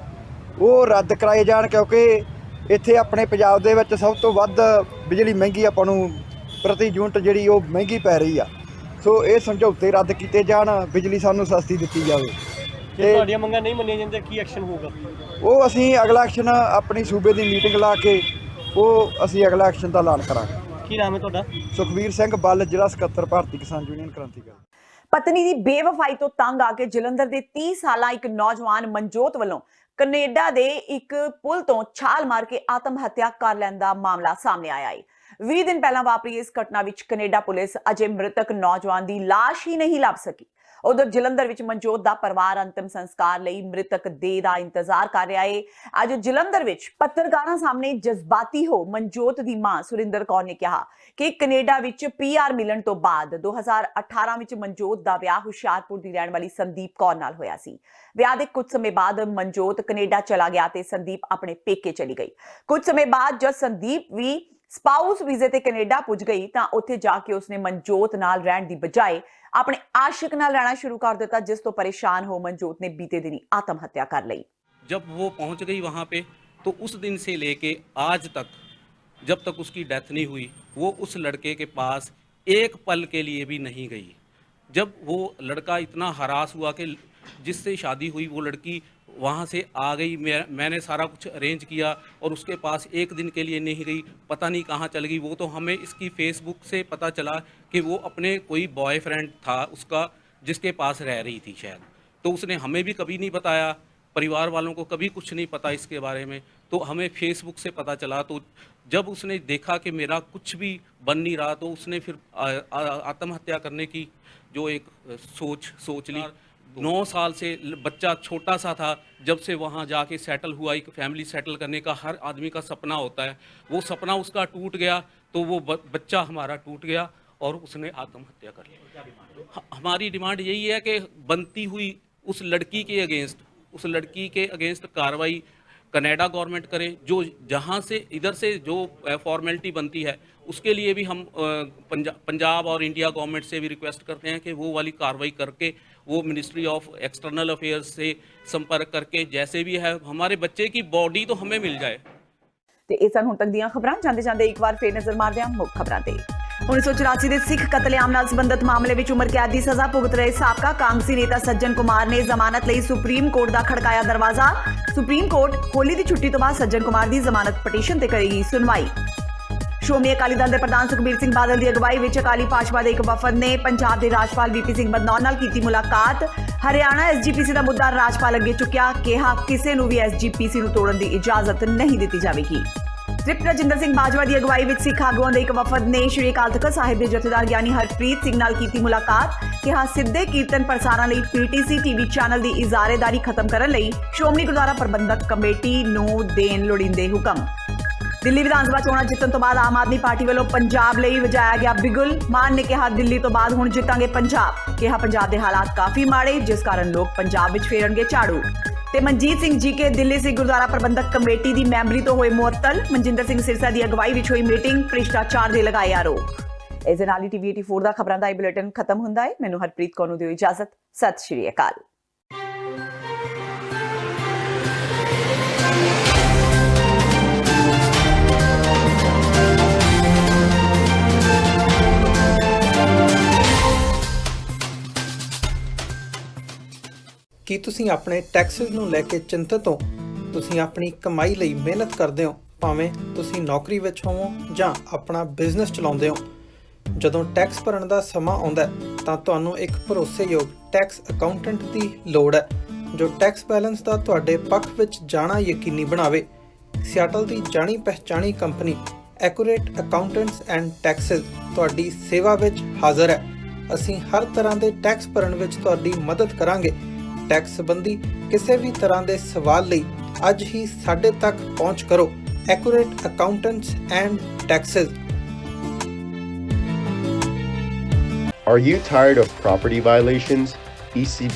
ਉਹ ਰੱਦ ਕਰਾਏ ਜਾਣ, ਕਿਉਂਕਿ ਇੱਥੇ ਆਪਣੇ ਪੰਜਾਬ ਦੇ ਵਿੱਚ ਸਭ ਤੋਂ ਵੱਧ ਬਿਜਲੀ ਮਹਿੰਗੀ ਆਪਾਂ ਨੂੰ ਪ੍ਰਤੀ ਯੂਨਿਟ ਜਿਹੜੀ ਉਹ ਮਹਿੰਗੀ ਪੈ ਰਹੀ ਆ। ਸੋ ਇਹ ਸਮਝੌਤੇ ਰੱਦ ਕੀਤੇ ਜਾਣ, ਬਿਜਲੀ ਸਾਨੂੰ ਸਸਤੀ ਦਿੱਤੀ ਜਾਵੇ। ਜੇ ਤੁਹਾਡੀਆਂ ਮੰਗਾਂ ਨਹੀਂ ਮੰਨੀਆਂ ਜਾਂਦੀਆਂ ਕੀ ਐਕਸ਼ਨ ਹੋਊਗਾ? ਉਹ ਅਸੀਂ ਅਗਲਾ ਐਕਸ਼ਨ ਆਪਣੀ ਸੂਬੇ ਦੀ ਮੀਟਿੰਗ ਲਾ ਕੇ ਉਹ ਅਸੀਂ ਅਗਲਾ ਐਕਸ਼ਨ ਦਾ ਐਲਾਨ ਕਰਾਂਗੇ। ਕੀ ਨਾਮ ਹੈ ਤੁਹਾਡਾ? ਸੁਖਵੀਰ ਸਿੰਘ ਬੱਲ, ਜ਼ਿਲ੍ਹਾ ਸਕੱਤਰ ਭਾਰਤੀ ਕਿਸਾਨ ਯੂਨੀਅਨ ਕ੍ਰਾਂਤੀਕਾਰੀ। ਪਤਨੀ ਦੀ ਬੇਵਫਾਈ ਤੋਂ ਤੰਗ ਆ ਕੇ ਜਲੰਧਰ ਦੇ 30 ਸਾਲਾ ਇੱਕ ਨੌਜਵਾਨ ਮਨਜੋਤ ਵੱਲੋਂ ਕੈਨੇਡਾ ਦੇ ਇੱਕ ਪੁਲ ਤੋਂ ਛਾਲ ਮਾਰ ਕੇ ਆਤਮ ਹੱਤਿਆ ਕਰ ਲੈਣ ਦਾ ਮਾਮਲਾ ਸਾਹਮਣੇ ਆਇਆ ਹੈ। 20 ਦਿਨ ਪਹਿਲਾਂ ਵਾਪਰੀ ਇਸ ਘਟਨਾ ਵਿੱਚ ਕੈਨੇਡਾ ਪੁਲਿਸ ਅਜੇ ਮ੍ਰਿਤਕ ਨੌਜਵਾਨ ਦੀ ਲਾਸ਼ ਹੀ ਨਹੀਂ ਲੱਭ ਸਕੀ। ਉਧਰ ਜਲੰਧਰ ਵਿੱਚ ਮਨਜੋਤ ਦਾ ਪਰਿਵਾਰ ਅੰਤਿਮ ਸੰਸਕਾਰ ਲਈ ਮ੍ਰਿਤਕ ਦੇਹ ਦਾ ਇੰਤਜ਼ਾਰ ਕਰ ਰਿਹਾ ਹੈ। ਅੱਜ ਜਲੰਧਰ ਵਿੱਚ ਪੱਤਰਕਾਰਾਂ ਸਾਹਮਣੇ ਜਜ਼ਬਾਤੀ ਹੋ ਮਨਜੋਤ ਦੀ ਮਾਂ ਸੁਰਿੰਦਰ ਕੌਰ ਨੇ ਕਿਹਾ ਕਿ ਕੈਨੇਡਾ ਵਿੱਚ PR ਮਿਲਣ ਤੋਂ ਬਾਅਦ 2018 ਵਿੱਚ ਮਨਜੋਤ ਦਾ ਵਿਆਹ ਹੁਸ਼ਿਆਰਪੁਰ ਦੀ ਰਹਿਣ ਵਾਲੀ ਸੰਦੀਪ ਕੌਰ ਨਾਲ ਹੋਇਆ ਸੀ। ਵਿਆਹ ਦੇ ਕੁਝ ਸਮੇਂ ਬਾਅਦ ਮਨਜੋਤ ਕੈਨੇਡਾ ਚਲਾ ਗਿਆ ਤੇ ਸੰਦੀਪ ਆਪਣੇ ਪੇਕੇ ਚਲੀ ਗਈ। ਕੁਝ ਸਮੇਂ ਬਾਅਦ ਜਦ ਸੰਦੀਪ ਵੀ ਸਪਾਊਸ ਵੀਜ਼ੇ ਤੇ ਕੈਨੇਡਾ ਪੁੱਜ ਗਈ ਤਾਂ ਉੱਥੇ ਜਾ ਕੇ ਉਸਨੇ ਮਨਜੋਤ ਨਾਲ ਰਹਿਣ ਦੀ ਬਜਾਏ अपने आशिक नाल रहना शुरू कर दिता, जिस तो परेशान हो मनजोत ने बीते दिन आत्म हत्या कर ली। जब वो पहुंच गई वहां पे तो उस दिन से लेके आज तक जब तक उसकी डेथ नहीं हुई वो उस लड़के के पास एक पल के लिए भी नहीं गई। जब वो लड़का इतना हरास हुआ कि जिससे शादी हुई वो लड़की वहाँ से आ गई, मैंने सारा कुछ अरेंज किया और उसके पास एक दिन के लिए नहीं गई, पता नहीं कहाँ चल गई। वो तो हमें इसकी फेसबुक से पता चला कि वो अपने कोई बॉयफ्रेंड था उसका जिसके पास रह रही थी शायद, तो उसने हमें भी कभी नहीं बताया, परिवार वालों को कभी कुछ नहीं पता इसके बारे में। तो हमें फेसबुक से पता चला, तो जब उसने देखा कि मेरा कुछ भी बन नहीं रहा तो उसने फिर आत्महत्या करने की जो एक सोच ली। 9 साल से बच्चा छोटा सा था, जब से वहाँ जाके सेटल हुआ, एक फैमिली सेटल करने का हर आदमी का सपना होता है, वो सपना उसका टूट गया तो वो बच्चा हमारा टूट गया और उसने आत्महत्या कर ली। हमारी डिमांड यही है कि बनती हुई उस लड़की के अगेंस्ट कार्रवाई कनाडा गवर्नमेंट करे, जो जहाँ से इधर से जो फॉर्मेलिटी बनती है उसके लिए भी हम पंजाब और इंडिया गवर्नमेंट से भी रिक्वेस्ट करते हैं कि वो वाली कार्रवाई करके वो मिनिस्ट्री ऑफ एक्सटर्नल अफेयर्स से संपर्क करके जैसे भी है हमारे बच्चे की बॉडी तो हमें मिल जाए। ਤੇ ਇਹ ਸਨ ਹੁਣ ਤੱਕ ਦੀਆਂ ਖਬਰਾਂ। ਜਾਂਦੇ ਜਾਂਦੇ ਇੱਕ ਵਾਰ ਫੇਰ ਨਜ਼ਰ ਮਾਰਦੇ ਹਾਂ ਮੁੱਖ ਖਬਰਾਂ ਤੇ। 1984 ਦੇ ਸਿੱਖ ਕਤਲੇਆਮ ਨਾਲ ਸੰਬੰਧਿਤ ਮਾਮਲੇ ਵਿੱਚ ਉਮਰ ਕੈਦ ਦੀ ਸਜ਼ਾ ਭੁਗਤ ਰਹੇ ਸਾਬਕਾ ਕਾਂਗਰਸੀ ਨੇਤਾ ਸੱਜਣ ਕੁਮਾਰ ਨੇ ਜ਼ਮਾਨਤ ਲਈ ਸੁਪਰੀਮ ਕੋਰਟ ਦਾ ਖੜਕਾਇਆ ਦਰਵਾਜ਼ਾ। ਸੁਪਰੀਮ ਕੋਰਟ ਹੋਲੀ ਦੀ ਛੁੱਟੀ ਤੋਂ ਬਾਅਦ ਸੱਜਣ ਕੁਮਾਰ ਦੀ ਜ਼ਮਾਨਤ ਪਟੀਸ਼ਨ ਤੇ ਕਰੇਗੀ ਸੁਣਵਾਈ। ਸ਼੍ਰੋਮਣੀ ਅਕਾਲੀ ਦਲ ਦੇ ਪ੍ਰਧਾਨ ਸੁਖਬੀਰ ਸਿੰਘ ਬਾਦਲ ਦੀ ਅਗਵਾਈ ਵਿੱਚ ਅਕਾਲੀ ਭਾਜਪਾ ਦੇ ਇੱਕ ਵਫਦ ਨੇ ਪੰਜਾਬ ਦੇ ਰਾਜਪਾਲ ਵੀਪੀ ਸਿੰਘ ਬਦਨੌਰ ਨਾਲ ਕੀਤੀ ਮੁਲਾਕਾਤ। ਹਰਿਆਣਾ ਐਸਜੀਪੀਸੀ ਦਾ ਮੁੱਦਾ ਰਾਜਪਾਲ ਅੱਗੇ ਚੁੱਕਿਆ, ਕਿਹਾ ਕਿਸੇ ਨੂੰ ਵੀ ਐਸਜੀਪੀਸੀ ਨੂੰ ਤੋੜਨ ਦੀ ਇਜਾਜ਼ਤ ਨਹੀਂ ਦਿੱਤੀ ਜਾਵੇਗੀ। ਤ੍ਰਿਪਤ ਰਜਿੰਦਰ ਸਿੰਘ ਬਾਜਵਾ ਦੀ ਅਗਵਾਈ ਵਿੱਚ ਸਿੱਖ ਆਗੂਆਂ ਦੇ ਇੱਕ ਵਫਦ ਨੇ ਸ਼੍ਰੀ ਅਕਾਲ ਤਖ਼ਤ ਸਾਹਿਬ ਦੇ ਜਥੇਦਾਰ ਗਿਆਨੀ ਹਰਪ੍ਰੀਤ ਸਿੰਘ ਨਾਲ ਕੀਤੀ ਮੁਲਾਕਾਤ। ਕਿਹਾ ਸਿੱਧੇ ਕੀਰਤਨ ਪ੍ਰਸਾਰਣ ਲਈ ਪੀਟੀਸੀ ਟੀਵੀ ਚੈਨਲ ਦੀ ਇਜ਼ਾਰੇਦਾਰੀ ਖਤਮ ਕਰਨ ਲਈ ਸ਼੍ਰੋਮਣੀ ਗੁਰਦੁਆਰਾ ਪ੍ਰਬੰਧਕ ਕਮੇਟੀ ਨੂੰ ਦੇਣ ਲੋੜੀਂਦੇ ਹੁਕਮ। ਦਿੱਲੀ ਵਿਧਾਨ ਸਭਾ ਚੋਣਾਂ ਜਿੱਤਣ ਤੋਂ ਬਾਅਦ ਆਮ ਆਦਮੀ ਪਾਰਟੀ ਵੱਲੋਂ ਪੰਜਾਬ ਲਈ ਵਜਾਇਆ ਗਿਆ ਬਿਗੁਲ। ਮਾਨ ਨੇ ਕਿਹਾ ਦਿੱਲੀ ਤੋਂ ਬਾਅਦ ਹੁਣ ਜਿੱਤਾਂਗੇ ਪੰਜਾਬ। ਕਿਹਾ ਪੰਜਾਬ ਦੇ ਹਾਲਾਤ ਕਾਫੀ ਮਾੜੇ ਜਿਸ ਕਾਰਨ ਲੋਕ ਪੰਜਾਬ ਵਿੱਚ ਫੇਰਨਗੇ ਝਾੜੂ। ਤੇ ਮਨਜੀਤ ਸਿੰਘ ਜੀਕੇ ਦਿੱਲੀ ਸਿੱਖ ਗੁਰਦੁਆਰਾ ਪ੍ਰਬੰਧਕ ਕਮੇਟੀ ਦੀ ਮੈਂਬਰੀ ਤੋਂ ਹੋਏ ਮੁਅੱਤਲ। ਮਨਜਿੰਦਰ ਸਿੰਘ ਸਿਰਸਾ ਦੀ ਅਗਵਾਈ ਵਿੱਚ ਹੋਈ ਮੀਟਿੰਗ, ਭ੍ਰਿਸ਼ਟਾਚਾਰ ਦੇ ਲਗਾਏ ਆਰੋਪ। ਇਸ ਦੇ ਨਾਲ ਹੀ ਟੀਵੀ 84 ਦਾ ਖਬਰਾਂ ਦਾ ਇਹ ਬੁਲੇਟਿਨ ਖਤਮ ਹੁੰਦਾ ਹੈ। ਮੈਨੂੰ ਹਰਪ੍ਰੀਤ ਕੌਰ ਨੂੰ ਦਿਓ ਇਜਾਜ਼ਤ। ਸਤਿ ਸ਼੍ਰੀ ਅਕਾਲ। ਕੀ ਤੁਸੀਂ ਆਪਣੇ ਟੈਕਸਿਸ ਨੂੰ ਲੈ ਕੇ ਚਿੰਤਤ ਹੋ? ਤੁਸੀਂ ਆਪਣੀ ਕਮਾਈ ਲਈ ਮਿਹਨਤ ਕਰਦੇ ਹੋ, ਭਾਵੇਂ ਤੁਸੀਂ ਨੌਕਰੀ ਵਿੱਚ ਹੋਵੋ ਜਾਂ ਆਪਣਾ ਬਿਜ਼ਨਸ ਚਲਾਉਂਦੇ ਹੋ। ਜਦੋਂ ਟੈਕਸ ਭਰਨ ਦਾ ਸਮਾਂ ਆਉਂਦਾ ਤਾਂ ਤੁਹਾਨੂੰ ਇੱਕ ਭਰੋਸੇਯੋਗ ਟੈਕਸ ਅਕਾਊਂਟੈਂਟ ਦੀ ਲੋੜ ਹੈ ਜੋ ਟੈਕਸ ਬੈਲੈਂਸ ਦਾ ਤੁਹਾਡੇ ਪੱਖ ਵਿੱਚ ਜਾਣਾ ਯਕੀਨੀ ਬਣਾਵੇ। ਸਿਆਟਲ ਦੀ ਜਾਣੀ ਪਹਿਚਾਣੀ company accurate accountants and taxes ਤੁਹਾਡੀ ਸੇਵਾ ਵਿੱਚ ਹਾਜ਼ਰ ਹੈ। ਅਸੀਂ ਹਰ ਤਰ੍ਹਾਂ ਦੇ ਟੈਕਸ ਭਰਨ ਵਿੱਚ ਤੁਹਾਡੀ ਮਦਦ ਕਰਾਂਗੇ। ਟੈਕਸ ਸੰਬੰਧੀ ਕਿਸੇ ਵੀ ਤਰ੍ਹਾਂ ਦੇ ਸਵਾਲ ਲਈ ਅੱਜ ਹੀ ਸਾਡੇ ਤੱਕ ਪਹੁੰਚ ਕਰੋ। Accurate accountants and Texas. Are you tired of property violations? ECB